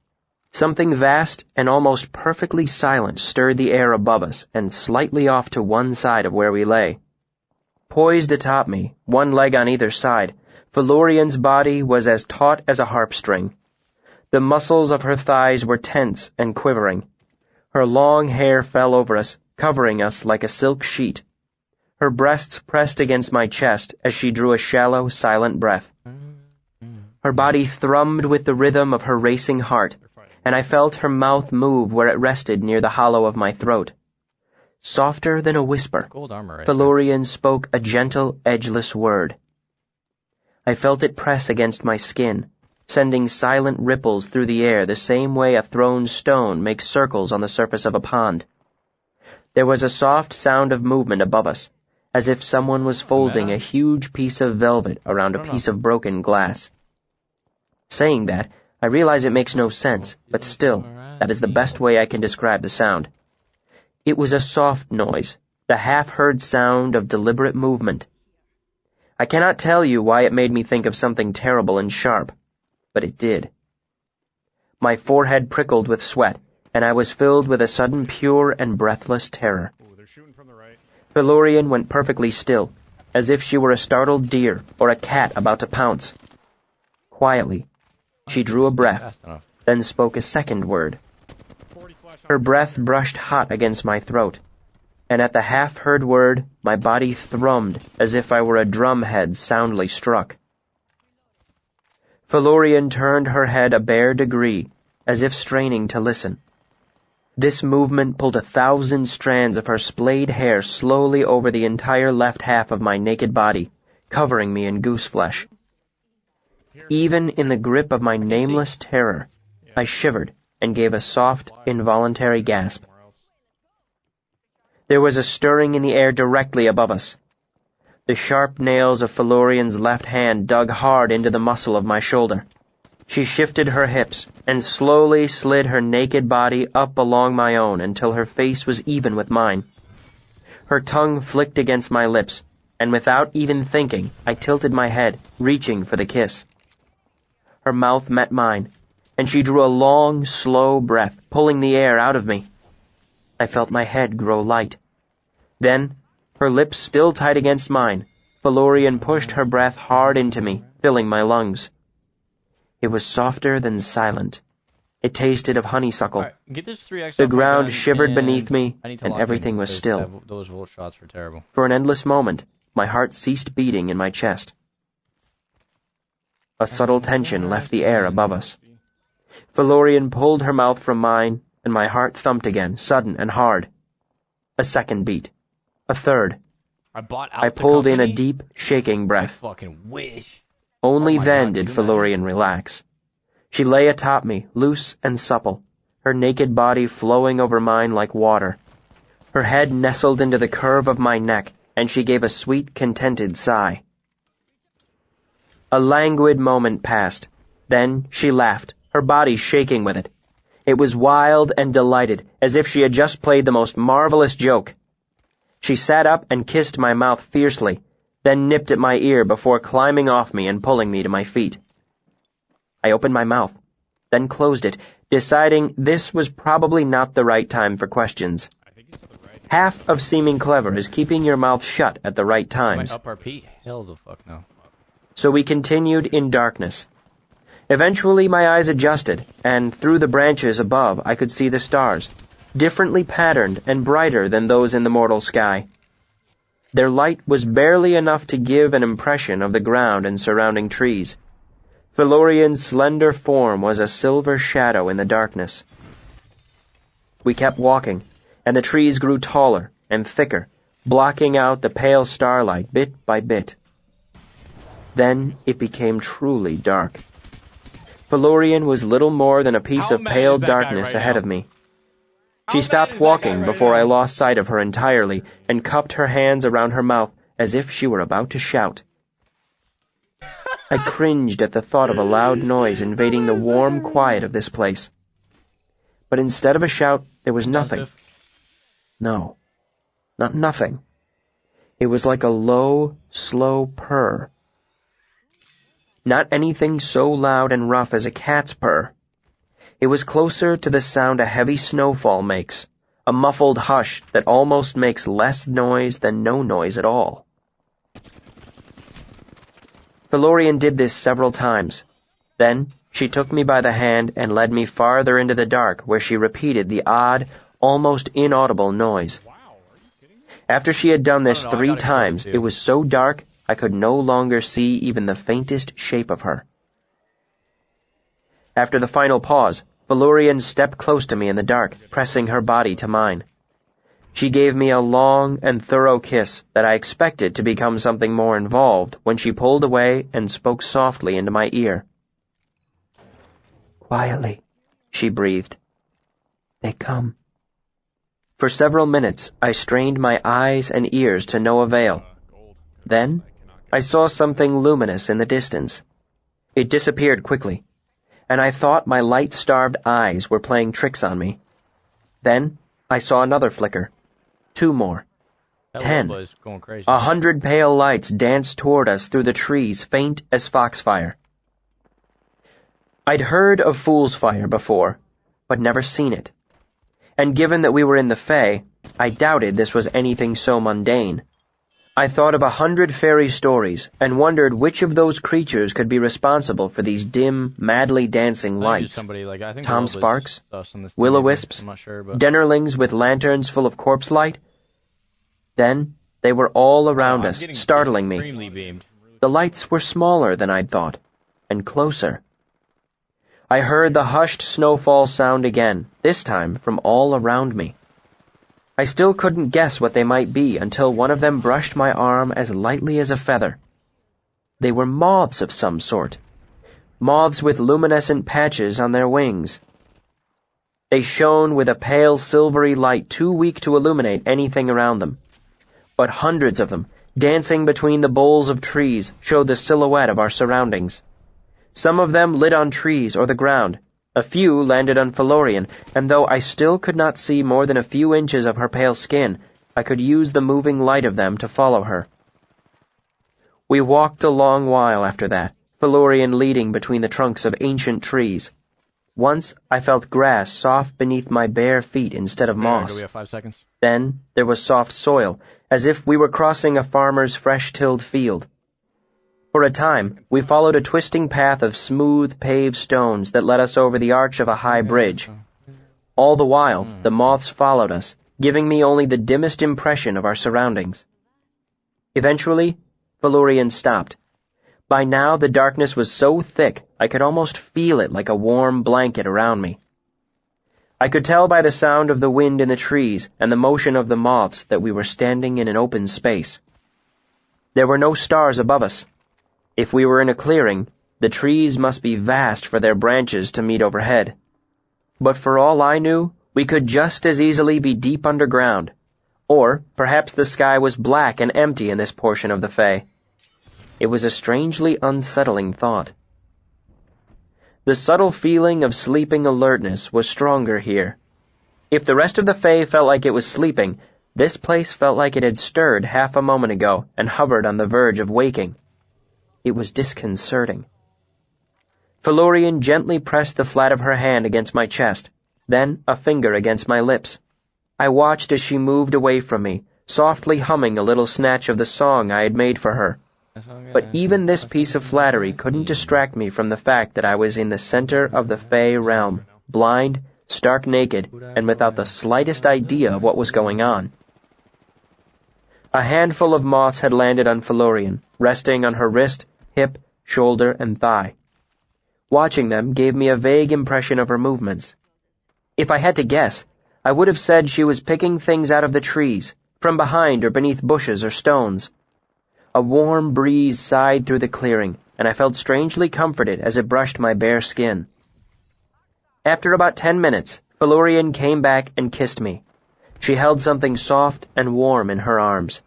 Something vast and almost perfectly silent stirred the air above us and slightly off to one side of where we lay. Poised atop me, one leg on either side, Felurian's body was as taut as a harp string. The muscles of her thighs were tense and quivering. Her long hair fell over us, covering us like a silk sheet. Her breasts pressed against my chest as she drew a shallow, silent breath. Her body thrummed with the rhythm of her racing heart, and I felt her mouth move where it rested near the hollow of my throat. Softer than a whisper, Gold armor, right? Felurian spoke a gentle, edgeless word. I felt it press against my skin, sending silent ripples through the air the same way a thrown stone makes circles on the surface of a pond. There was a soft sound of movement above us, as if someone was folding a huge piece of velvet around a piece of broken glass. Saying that, I realize it makes no sense, but still, that is the best way I can describe the sound. It was a soft noise, the half-heard sound of deliberate movement. I cannot tell you why it made me think of something terrible and sharp, but it did. My forehead prickled with sweat, and I was filled with a sudden pure and breathless terror. Felurian went perfectly still, as if she were a startled deer or a cat about to pounce. Quietly, she drew a breath, then spoke a second word. Her breath brushed hot against my throat, and at the half-heard word, my body thrummed as if I were a drumhead soundly struck. Felurian turned her head a bare degree, as if straining to listen. This movement pulled 1,000 strands of her splayed hair slowly over the entire left half of my naked body, covering me in gooseflesh. Even in the grip of my nameless terror, I shivered and gave a soft, involuntary gasp. There was a stirring in the air directly above us. The sharp nails of Felurian's left hand dug hard into the muscle of my shoulder. She shifted her hips and slowly slid her naked body up along my own until her face was even with mine. Her tongue flicked against my lips, and without even thinking, I tilted my head, reaching for the kiss. Her mouth met mine, and she drew a long, slow breath, pulling the air out of me. I felt my head grow light. Then, her lips still tight against mine, Felurian pushed her breath hard into me, filling my lungs. It was softer than silent. It tasted of honeysuckle. Right, get this 3x The ground shivered beneath me, and everything was still. Those volt shots were terrible. For an endless moment, my heart ceased beating in my chest. A subtle tension left the air above us. Felurian pulled her mouth from mine, and my heart thumped again, sudden and hard. A second beat. A third. I pulled in a deep, shaking breath. I fucking wish. Only then did Felurian relax. She lay atop me, loose and supple, her naked body flowing over mine like water. Her head nestled into the curve of my neck, and she gave a sweet, contented sigh. A languid moment passed. Then she laughed, her body shaking with it. It was wild and delighted, as if she had just played the most marvelous joke. She sat up and kissed my mouth fiercely, then nipped at my ear before climbing off me and pulling me to my feet. I opened my mouth, then closed it, deciding this was probably not the right time for questions. Half of seeming clever is keeping your mouth shut at the right times. Up RP? Hell the fuck no. So we continued in darkness. Eventually my eyes adjusted, and through the branches above I could see the stars, differently patterned and brighter than those in the mortal sky. Their light was barely enough to give an impression of the ground and surrounding trees. Felurian's slender form was a silver shadow in the darkness. We kept walking, and the trees grew taller and thicker, blocking out the pale starlight bit by bit. Then it became truly dark. Felurian was little more than a piece of pale darkness ahead of me. She stopped walking before I lost sight of her entirely and cupped her hands around her mouth as if she were about to shout. I cringed at the thought of a loud noise invading the warm quiet of this place. But instead of a shout, there was nothing. No, not nothing. It was like a low, slow purr. Not anything so loud and rough as a cat's purr. It was closer to the sound a heavy snowfall makes, a muffled hush that almost makes less noise than no noise at all. Felurian did this several times. Then she took me by the hand and led me farther into the dark, where she repeated the odd, almost inaudible noise. After she had done this 3 times, it was so dark I could no longer see even the faintest shape of her. After the final pause, Felurian stepped close to me in the dark, pressing her body to mine. She gave me a long and thorough kiss that I expected to become something more involved when she pulled away and spoke softly into my ear. "Quietly," she breathed. "They come." For several minutes I strained my eyes and ears to no avail. Then I saw something luminous in the distance. It disappeared quickly, and I thought my light-starved eyes were playing tricks on me. Then I saw another flicker. 2 more. 10. 100 pale lights danced toward us through the trees, faint as foxfire. I'd heard of fool's fire before, but never seen it. And given that we were in the Fae, I doubted this was anything so mundane. I thought of 100 fairy stories and wondered which of those creatures could be responsible for these dim, madly dancing lights. Tom Sparks? Will-o-wisps? Dennerlings with lanterns full of corpse light? Then they were all around us, startling me. The lights were smaller than I'd thought, and closer. I heard the hushed snowfall sound again, this time from all around me. I still couldn't guess what they might be until one of them brushed my arm as lightly as a feather. They were moths of some sort. Moths with luminescent patches on their wings. They shone with a pale silvery light too weak to illuminate anything around them. But hundreds of them, dancing between the boles of trees, showed the silhouette of our surroundings. Some of them lit on trees or the ground. A few landed on Felurian, and though I still could not see more than a few inches of her pale skin, I could use the moving light of them to follow her. We walked a long while after that, Felurian leading between the trunks of ancient trees. Once I felt grass soft beneath my bare feet instead of moss. We have 5 seconds. Then there was soft soil, as if we were crossing a farmer's fresh-tilled field. For a time, we followed a twisting path of smooth, paved stones that led us over the arch of a high bridge. All the while, the moths followed us, giving me only the dimmest impression of our surroundings. Eventually, Felurian stopped. By now, the darkness was so thick, I could almost feel it like a warm blanket around me. I could tell by the sound of the wind in the trees and the motion of the moths that we were standing in an open space. There were no stars above us. If we were in a clearing, the trees must be vast for their branches to meet overhead. But for all I knew, we could just as easily be deep underground. Or perhaps the sky was black and empty in this portion of the Fae. It was a strangely unsettling thought. The subtle feeling of sleeping alertness was stronger here. If the rest of the Fae felt like it was sleeping, this place felt like it had stirred half a moment ago and hovered on the verge of waking. It was disconcerting. Felurian gently pressed the flat of her hand against my chest, then a finger against my lips. I watched as she moved away from me, softly humming a little snatch of the song I had made for her. But even this piece of flattery couldn't distract me from the fact that I was in the center of the Fae realm, blind, stark naked, and without the slightest idea of what was going on. A handful of moths had landed on Felurian, resting on her wrist, hip, shoulder, and thigh. Watching them gave me a vague impression of her movements. If I had to guess, I would have said she was picking things out of the trees, from behind or beneath bushes or stones. A warm breeze sighed through the clearing, and I felt strangely comforted as it brushed my bare skin. After about 10 minutes, Felurian came back and kissed me. She held something soft and warm in her arms.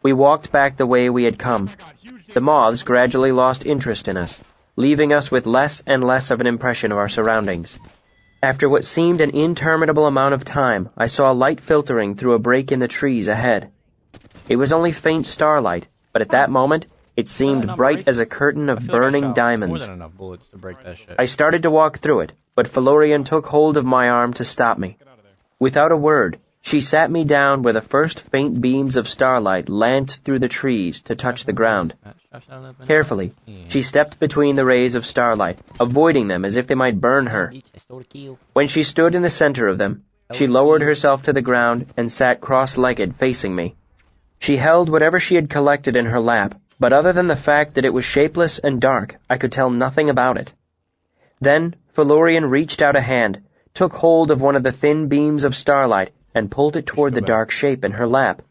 We walked back the way we had come. The moths gradually lost interest in us, leaving us with less and less of an impression of our surroundings. After what seemed an interminable amount of time, I saw light filtering through a break in the trees ahead. It was only faint starlight, but at that moment, it seemed bright as a curtain of burning diamonds. More than enough bullets to break that shit. I started to walk through it, but Felurian took hold of my arm to stop me. Without a word, she sat me down where the first faint beams of starlight lanced through the trees to touch the ground. Carefully, she stepped between the rays of starlight, avoiding them as if they might burn her. When she stood in the center of them, she lowered herself to the ground and sat cross-legged facing me. She held whatever she had collected in her lap, but other than the fact that it was shapeless and dark, I could tell nothing about it. Then, Felurian reached out a hand, took hold of one of the thin beams of starlight, and pulled it toward the dark shape in her lap.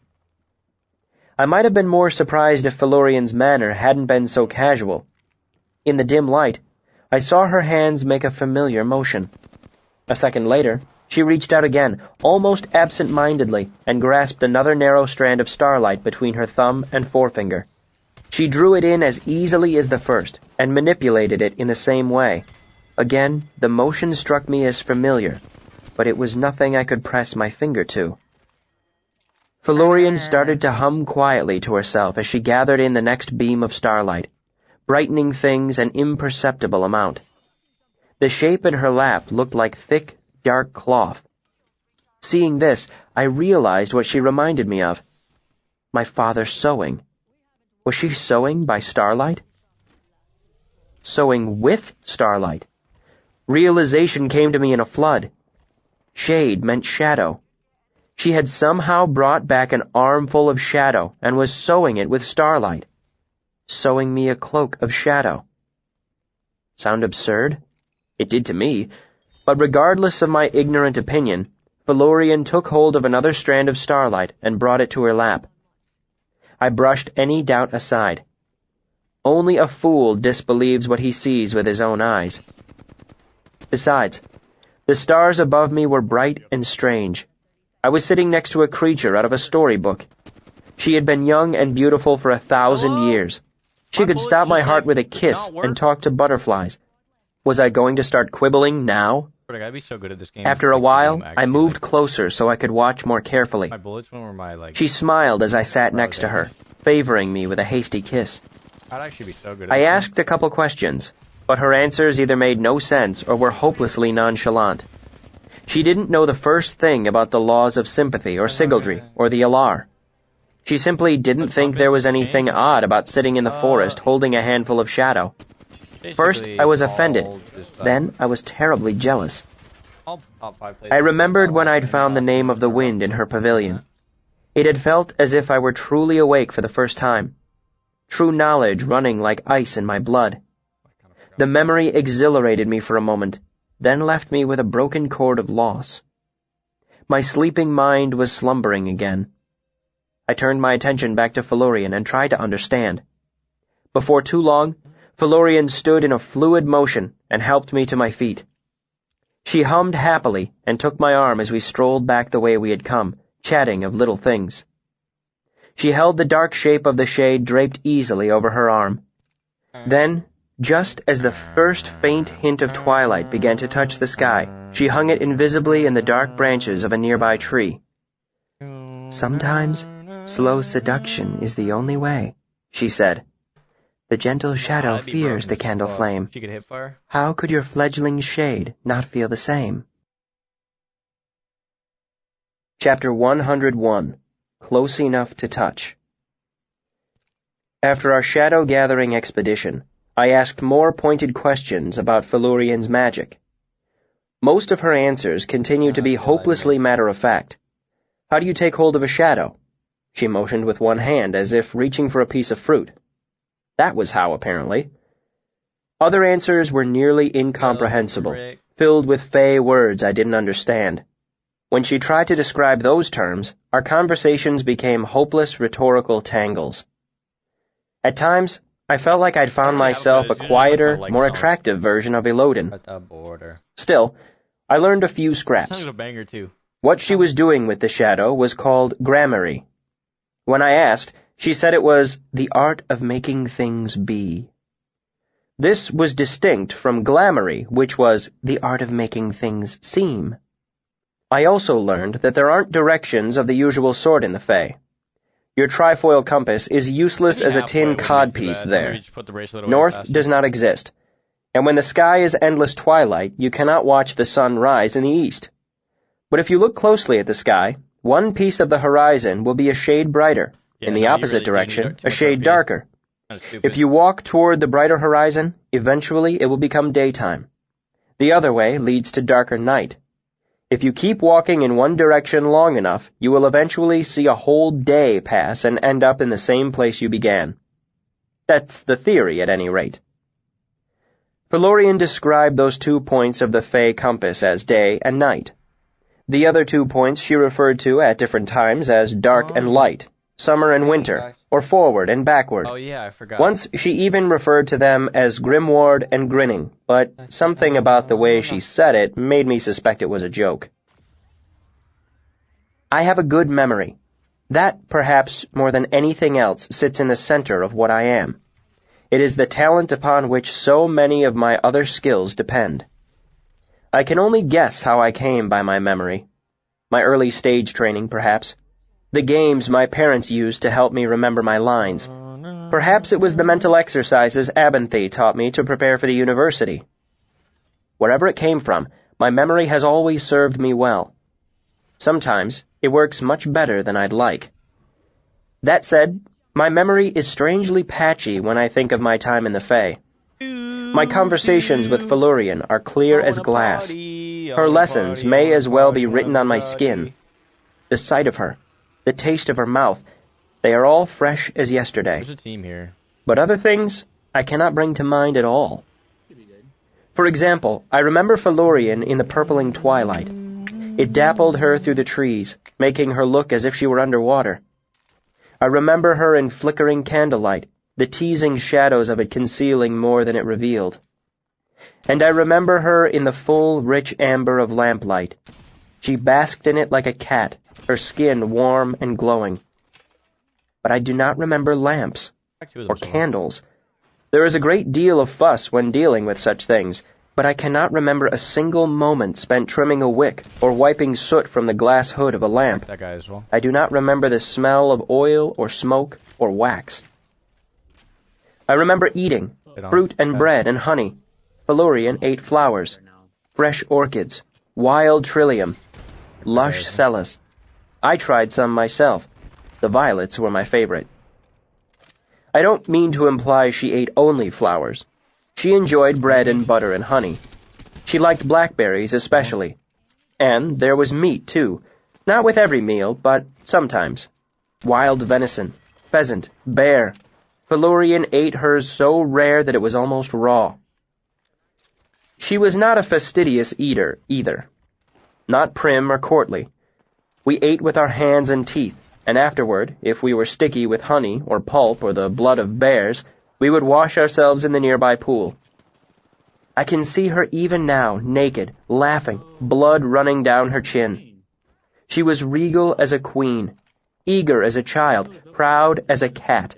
I might have been more surprised if Felurian's manner hadn't been so casual. In the dim light, I saw her hands make a familiar motion. A second later, she reached out again, almost absent-mindedly, and grasped another narrow strand of starlight between her thumb and forefinger. She drew it in as easily as the first, and manipulated it in the same way. Again, the motion struck me as familiar, but it was nothing I could press my finger to. Felurian started to hum quietly to herself as she gathered in the next beam of starlight, brightening things an imperceptible amount. The shape in her lap looked like thick, dark cloth. Seeing this, I realized what she reminded me of. My father sewing. Was she sewing by starlight? Sewing with starlight. Realization came to me in a flood. Shade meant shadow. She had somehow brought back an armful of shadow and was sewing it with starlight. Sewing me a cloak of shadow. Sound absurd? It did to me, but regardless of my ignorant opinion, Felurian took hold of another strand of starlight and brought it to her lap. I brushed any doubt aside. Only a fool disbelieves what he sees with his own eyes. Besides, the stars above me were bright and strange. I was sitting next to a creature out of a storybook. She had been young and beautiful for 1,000 years. She could stop my heart with a kiss and talk to butterflies. Was I going to start quibbling now? I'd be so good at this game. After a while, I moved closer so I could watch more carefully. My bullets were my She smiled as I sat next to her, favoring me with a hasty kiss. I'd actually be so good at I this asked a couple questions, but her answers either made no sense or were hopelessly nonchalant. She didn't know the first thing about the laws of sympathy or sigildry or the Alar. She simply didn't think there was anything odd about sitting in the forest holding a handful of shadow. First, I was offended. Then, I was terribly jealous. I remembered when I'd found the name of the wind in her pavilion. It had felt as if I were truly awake for the first time. True knowledge running like ice in my blood. The memory exhilarated me for a moment, then left me with a broken chord of loss. My sleeping mind was slumbering again. I turned my attention back to Felurian and tried to understand. Before too long, Felurian stood in a fluid motion and helped me to my feet. She hummed happily and took my arm as we strolled back the way we had come, chatting of little things. She held the dark shape of the shade draped easily over her arm. Then, just as the first faint hint of twilight began to touch the sky, she hung it invisibly in the dark branches of a nearby tree. Sometimes, slow seduction is the only way, she said. The gentle shadow fears the candle flame. She could hit fire. How could your fledgling shade not feel the same? Chapter 101. Close Enough to Touch. After our shadow-gathering expedition, I asked more pointed questions about Felurian's magic. Most of her answers continued to be hopelessly matter-of-fact. How do you take hold of a shadow? She motioned with one hand as if reaching for a piece of fruit. That was how, apparently. Other answers were nearly incomprehensible, filled with fey words I didn't understand. When she tried to describe those terms, our conversations became hopeless rhetorical tangles. At times, I felt like I'd found myself a quieter, more attractive version of Elodin. Still, I learned a few scraps. A banger too. What she was doing with the shadow was called gramarye. When I asked, she said it was the art of making things be. This was distinct from glamory, which was the art of making things seem. I also learned that there aren't directions of the usual sort in the Fae. Your trifoil compass is useless as a tin codpiece there. North does not exist, and when the sky is endless twilight, you cannot watch the sun rise in the east. But if you look closely at the sky, one piece of the horizon will be a shade brighter, in the opposite direction, a shade darker. If you walk toward the brighter horizon, eventually it will become daytime. The other way leads to darker night. If you keep walking in one direction long enough, you will eventually see a whole day pass and end up in the same place you began. That's the theory, at any rate. Felurian described those 2 points of the Fae compass as day and night. The other 2 points she referred to at different times as dark and light, summer and winter, or forward and backward. Oh yeah, I forgot. Once she even referred to them as Grimward and Grinning, but something about the way she said it made me suspect it was a joke. I have a good memory. That, perhaps more than anything else, sits in the center of what I am. It is the talent upon which so many of my other skills depend. I can only guess how I came by my memory. My early stage training, perhaps. The games my parents used to help me remember my lines. Perhaps it was the mental exercises Abinthy taught me to prepare for the university. Wherever it came from, my memory has always served me well. Sometimes it works much better than I'd like. That said, my memory is strangely patchy when I think of my time in the Fae. My conversations with Felurian are clear as glass. Her lessons may as well be written on my skin. The sight of her, the taste of her mouth, they are all fresh as yesterday. There's a team here. But other things I cannot bring to mind at all. For example, I remember Felurian in the purpling twilight. It dappled her through the trees, making her look as if she were underwater. I remember her in flickering candlelight, the teasing shadows of it concealing more than it revealed. And I remember her in the full, rich amber of lamplight. She basked in it like a cat, her skin warm and glowing. But I do not remember lamps or candles. There is a great deal of fuss when dealing with such things, but I cannot remember a single moment spent trimming a wick or wiping soot from the glass hood of a lamp. That guy as well. I do not remember the smell of oil or smoke or wax. I remember eating fruit and bread and honey. Felurian ate flowers, fresh orchids, wild trillium, lush celis. I tried some myself. The violets were my favorite. I don't mean to imply she ate only flowers. She enjoyed bread and butter and honey. She liked blackberries especially. And there was meat, too. Not with every meal, but sometimes. Wild venison, pheasant, bear. Felurian ate hers so rare that it was almost raw. She was not a fastidious eater, either. Not prim or courtly. We ate with our hands and teeth, and afterward, if we were sticky with honey or pulp or the blood of bears, we would wash ourselves in the nearby pool. I can see her even now, naked, laughing, blood running down her chin. She was regal as a queen, eager as a child, proud as a cat,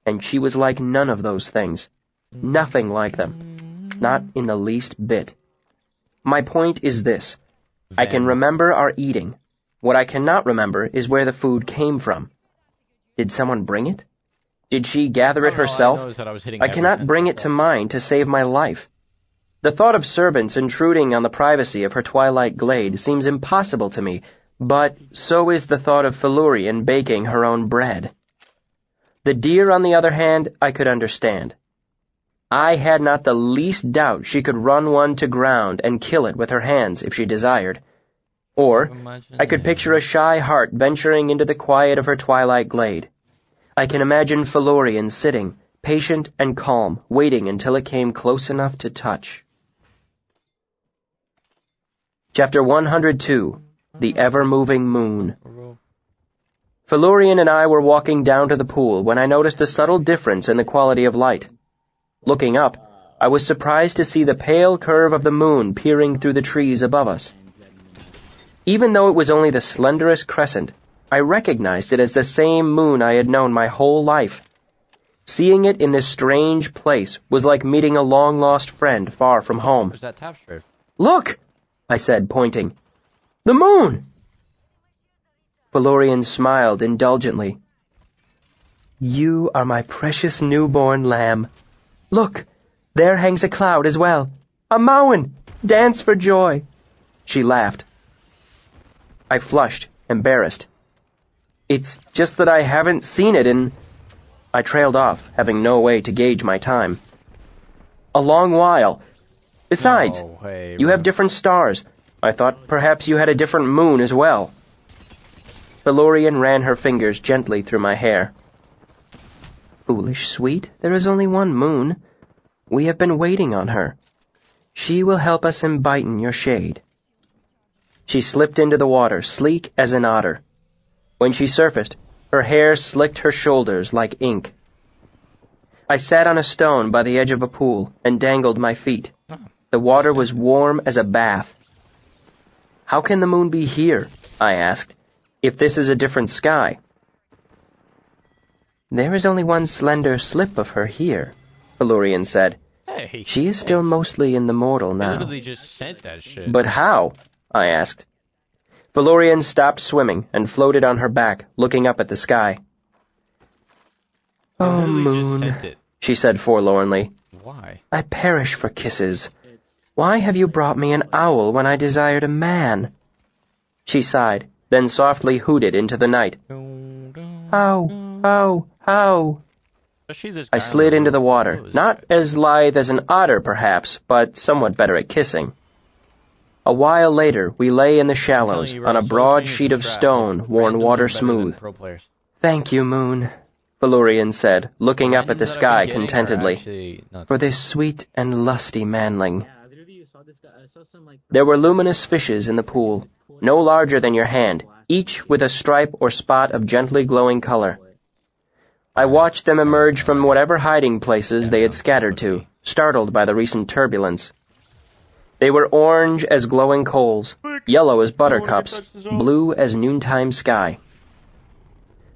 and she was like none of those things. Nothing like them. Not in the least bit. My point is this. I can remember our eating. What I cannot remember is where the food came from. Did someone bring it? Did she gather it herself? I cannot bring it to mind to save my life. The thought of servants intruding on the privacy of her twilight glade seems impossible to me, but so is the thought of Felurian baking her own bread. The deer, on the other hand, I could understand. I had not the least doubt she could run one to ground and kill it with her hands if she desired. Or I could picture a shy heart venturing into the quiet of her twilight glade. I can imagine Felurian sitting, patient and calm, waiting until it came close enough to touch. Chapter 102. the ever-moving moon. Felurian and I were walking down to the pool when I noticed a subtle difference in the quality of light. Looking up, I was surprised to see the pale curve of the moon peering through the trees above us. Even though it was only the slenderest crescent, I recognized it as the same moon I had known my whole life. Seeing it in this strange place was like meeting a long-lost friend far from home. Where's that tapestry? "Look!" I said, pointing. "The moon!" Felurian smiled indulgently. "You are my precious newborn lamb. Look, there hangs a cloud as well. A Mauen! Dance for joy!" She laughed. I flushed, embarrassed. "It's just that I haven't seen it in—" I trailed off, having no way to gauge my time. "A long while. Besides, No way, you bro. have different stars. I thought perhaps you had a different moon as well." Felurian ran her fingers gently through my hair. "Foolish sweet, there is only one moon. We have been waiting on her. She will help us embiten your shade." She slipped into the water, sleek as an otter. When she surfaced, her hair slicked her shoulders like ink. I sat on a stone by the edge of a pool and dangled my feet. The water was warm as a bath. "How can the moon be here?" I asked, "if this is a different sky?" "There is only one slender slip of her here," Felurian said. Hey, "She is still mostly in the mortal I now." literally just sent that shit. "But how?" I asked. Felurian stopped swimming and floated on her back, looking up at the sky. I "Oh, literally just moon," sent it. she said forlornly. Why? "I perish for kisses. Why have you brought me an owl when I desired a man?" She sighed, then softly hooted into the night. "How, how, how?" Especially this I guy on slid into roof. the water, Who is not this guy? as lithe as an otter perhaps, but somewhat better at kissing. A while later, we lay in the shallows, I'm telling you, on a bro, broad soaking is sheet a of trap. stone worn Randoms water are better than smooth. pro players. "Thank you, moon," Felurian said, looking up at the Randoms that I've sky been getting are contentedly, actually nuts. "for this sweet and lusty manling." Yeah, literally, you saw this guy. I saw some like. There were luminous fishes in the pool, no larger than your hand, each with a stripe or spot of gently glowing color. I watched them emerge from whatever hiding places they had scattered to, startled by the recent turbulence. They were orange as glowing coals, yellow as buttercups, blue as noontime sky.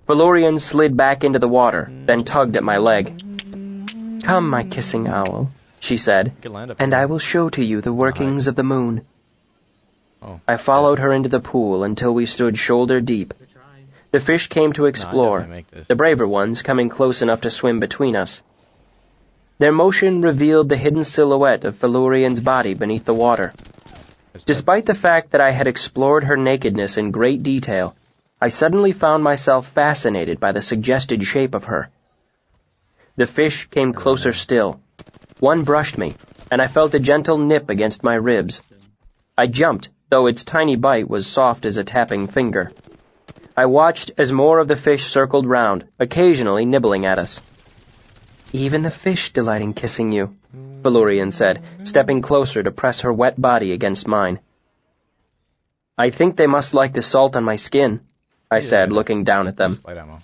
Felurian slid back into the water, then tugged at my leg. "Come, my kissing owl," she said, You can land up "and here. I will show to you the workings of the moon." Oh. I followed her into the pool until we stood shoulder deep. The fish came to explore, definitely make this. the braver ones coming close enough to swim between us. Their motion revealed the hidden silhouette of Felurian's body beneath the water. Despite the fact that I had explored her nakedness in great detail, I suddenly found myself fascinated by the suggested shape of her. The fish came closer still. One brushed me, and I felt a gentle nip against my ribs. I jumped, though its tiny bite was soft as a tapping finger. I watched as more of the fish circled round, occasionally nibbling at us. "Even the fish delight in kissing you," Felurian said, stepping closer to press her wet body against mine. "I think they must like the salt on my skin," I said, looking down at them. Light ammo.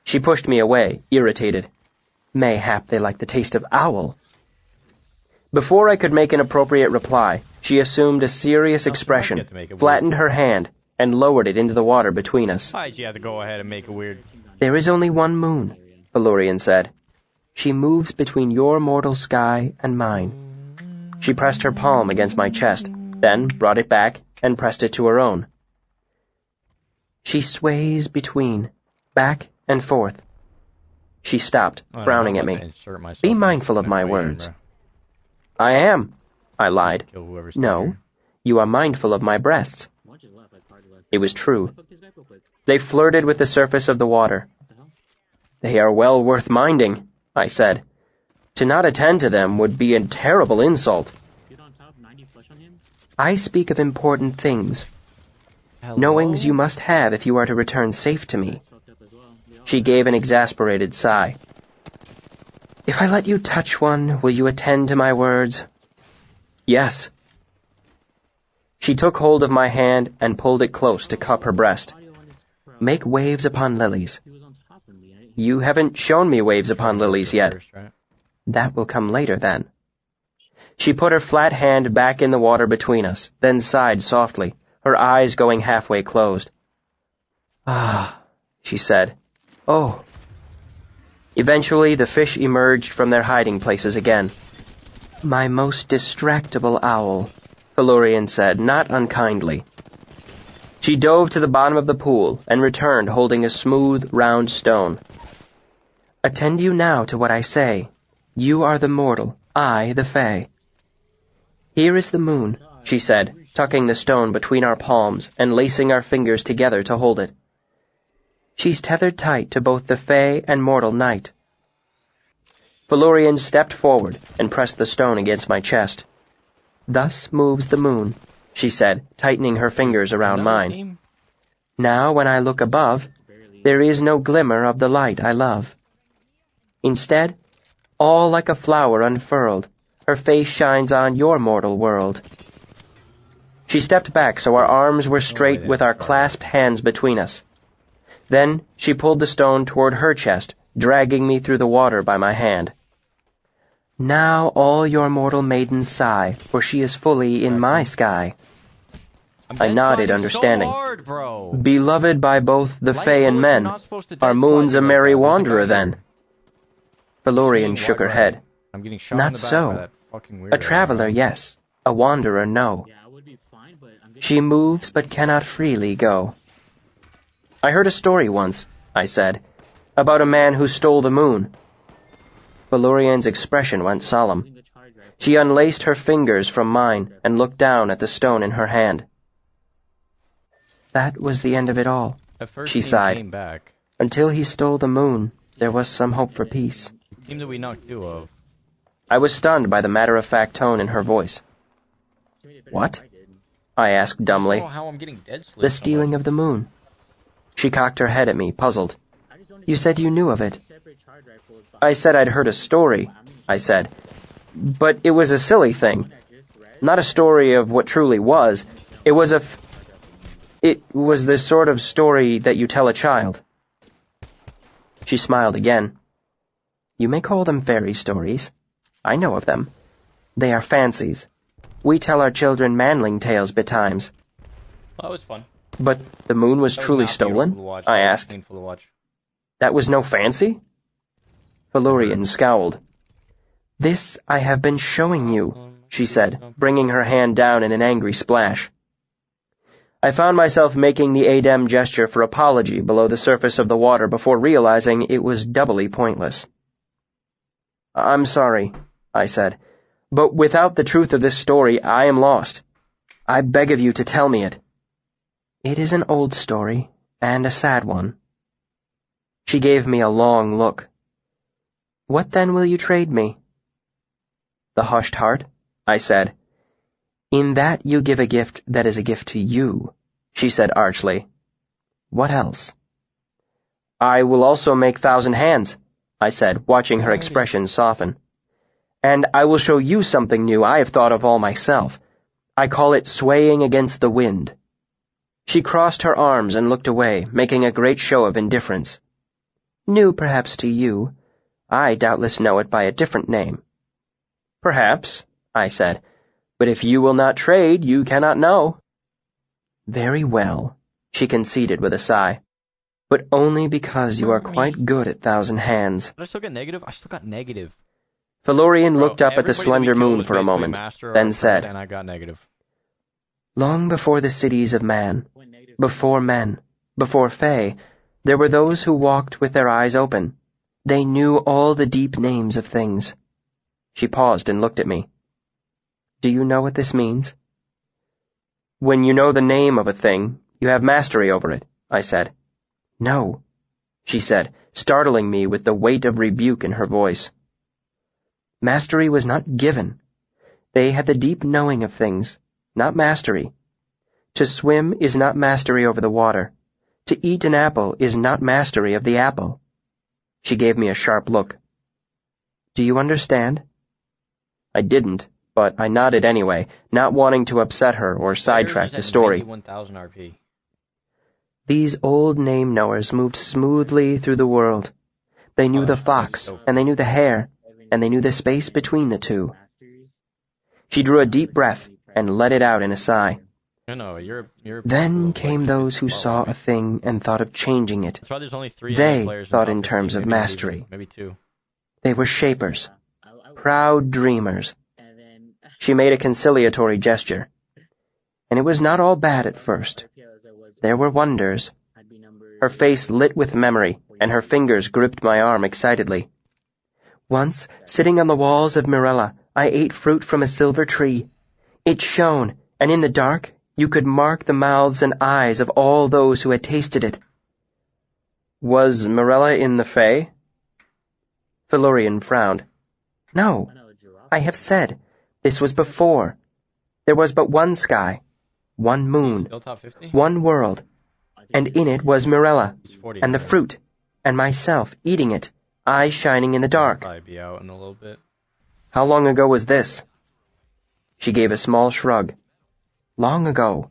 She pushed me away, irritated. "Mayhap they like the taste of owl." Before I could make an appropriate reply, she assumed a serious expression, get to make it flattened her hand, and lowered it into the water between us. Why'd you have to go ahead and make it weird? "There is only one moon," Felurian said. "She moves between your mortal sky and mine." She pressed her palm against my chest, then brought it back and pressed it to her own. "She sways between, back and forth." She stopped, Oh, no, frowning I'm at about to me. insert myself "Be in mindful of the my equation, words." bro. "I am," I lied. Kill whoever's "No, here. you are mindful of my breasts." It was true. They flirted with the surface of the water. "They are well worth minding," I said. "To not attend to them would be a terrible insult." "I speak of important things. Hello? Knowings you must have if you are to return safe to me." She gave an exasperated sigh. "If I let you touch one, will you attend to my words?" "Yes." She took hold of my hand and pulled it close to cup her breast. Make waves upon lilies. He was on top of me, right? You haven't shown me waves upon lilies yet. First, right? That will come later, then. She put her flat hand back in the water between us, then sighed softly, her eyes going halfway closed. Ah, she said. Oh. Eventually, the fish emerged from their hiding places again. My most distractible owl, Felurian said, not unkindly. She dove to the bottom of the pool and returned holding a smooth, round stone. Attend you now to what I say. You are the mortal, I the fae. Here is the moon, she said, tucking the stone between our palms and lacing our fingers together to hold it. She's tethered tight to both the fae and mortal night. Felurian stepped forward and pressed the stone against my chest. Thus moves the moon, she said, tightening her fingers around mine. Team? Now when I look above, there is no glimmer of the light I love. Instead, all like a flower unfurled, her face shines on your mortal world. She stepped back so our arms were straight with our clasped hands between us. Then she pulled the stone toward her chest, dragging me through the water by my hand. Now all your mortal maidens sigh, for she is fully in my sky. I nodded, understanding. So hard, bro. Beloved by both the fae and men, our moon's a merry wanderer then. Felurian shook her head. I'm getting shot Not in the back so. by that fucking weirdo. A traveler, yes. A wanderer, no. Yeah, I would be fine, but I'm getting... She moves but cannot freely go. I heard a story once, I said, about a man who stole the moon. Felurian's expression went solemn. using a charge rifle. She unlaced her fingers from mine and looked down at the stone in her hand. That was the end of it all. At first She team sighed. Came back. Until he stole the moon, there was some hope for peace. Team that we knocked two of. I was stunned by the matter-of-fact tone in her voice. She made it better What? than I did. I asked dumbly. I don't know how I'm getting dead slip The so stealing much. of the moon. She cocked her head at me, puzzled. I just don't You said you knew of it. separate charge rifles, but I said I'd heard a story, I said. But it was a silly thing. I just read Not a story of what truly was. It was It was the sort of story that you tell a child. She smiled again. You may call them fairy stories. I know of them. They are fancies. We tell our children manling tales betimes. That was fun. But the moon was That was truly not beautiful stolen? to watch. I That was asked. painful to watch. That was no fancy? Felurian scowled. This I have been showing you, she said, bringing her hand down in an angry splash. I found myself making the Adem gesture for apology below the surface of the water before realizing it was doubly pointless. I'm sorry, I said, but without the truth of this story, I am lost. I beg of you to tell me it. It is an old story, and a sad one. She gave me a long look. What then will you trade me? The hushed heart, I said. In that you give a gift that is a gift to you, she said archly. What else? I will also make 1,000 hands, I said, watching her expression soften. And I will show you something new I have thought of all myself. I call it swaying against the wind. She crossed her arms and looked away, making a great show of indifference. New perhaps to you. I doubtless know it by a different name. Perhaps, I said, but if you will not trade, you cannot know. Very well, she conceded with a sigh, but only because you are quite good at 1,000 hands. Did I still get negative? I still got negative. Felurian Bro, looked up at the everybody that we slender killed moon was for a basically moment, master or then friend, said, and I got negative. Long before the cities of man, when negative before men, before fae, there were those who walked with their eyes open. They knew all the deep names of things. She paused and looked at me. Do you know what this means? When you know the name of a thing, you have mastery over it, I said. No, she said, startling me with the weight of rebuke in her voice. Mastery was not given. They had the deep knowing of things, not mastery. To swim is not mastery over the water. To eat an apple is not mastery of the apple. She gave me a sharp look. Do you understand? I didn't, but I nodded anyway, not wanting to upset her or sidetrack the story. 91,000 RP. These old name-knowers moved smoothly through the world. They knew the fox, and they knew the hare, and they knew the space between the two. She drew a deep breath and let it out in a sigh. No, you're Then came those who saw a thing and thought of changing it. That's why there's only 3 They players thought top in 50, terms of maybe not mastery. even, maybe 2. They were shapers, proud dreamers. She made a conciliatory gesture. And it was not all bad at first. There were wonders. Her face lit with memory, and her fingers gripped my arm excitedly. Once, sitting on the walls of Mirella, I ate fruit from a silver tree. It shone, and in the dark, you could mark the mouths and eyes of all those who had tasted it. Was Mirella in the Fae? Felurian frowned. No, I have said, this was before. There was but one sky, one moon, Still top 50? one world, and in it was Mirella, He's 40 and the already. fruit, and myself eating it, eyes shining in the dark. Probably be out in a little bit. How long ago was this? She gave a small shrug. Long ago.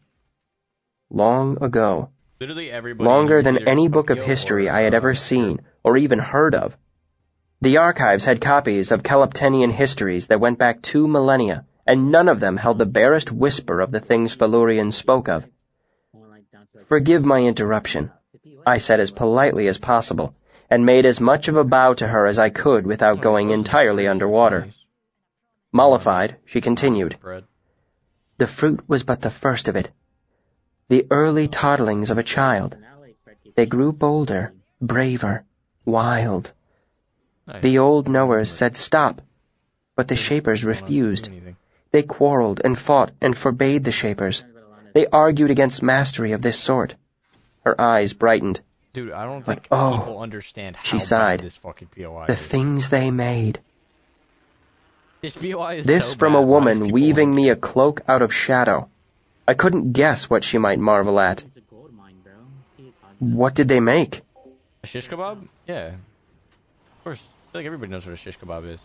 Long ago. Literally everybody. Longer is than either any book of Tokyo history or, I had ever seen, or even heard of. The archives had copies of Caleptenian histories that went back 2 millennia, and none of them held the barest whisper of the things Felurian spoke of. Forgive my interruption, I said as politely as possible, and made as much of a bow to her as I could without going entirely underwater. Mollified, she continued. Bread. The fruit was but the first of it. The early toddlings of a child. They grew bolder, braver, wild. Nice. The old knowers said stop, but the shapers refused. They quarreled and fought and forbade the shapers. They argued against mastery of this sort. Her eyes brightened. Dude, I don't But, think oh, people understand how she bad sighed. this fucking POI The is. things they made. This POI is This so from bad. a Why woman do people weaving like me it? a cloak out of shadow. I couldn't guess what she might marvel at. It's a gold mine, bro. See, it's hot. What did they make? A shish kebab? Yeah. Of course. I feel like everybody knows what a shish kebab is.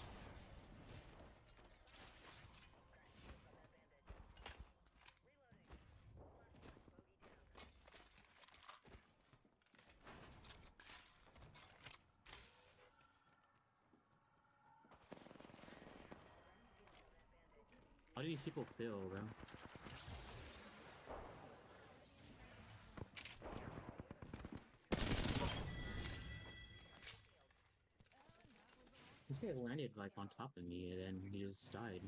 How do these people feel, bro? This guy landed like on top of me and then he just died.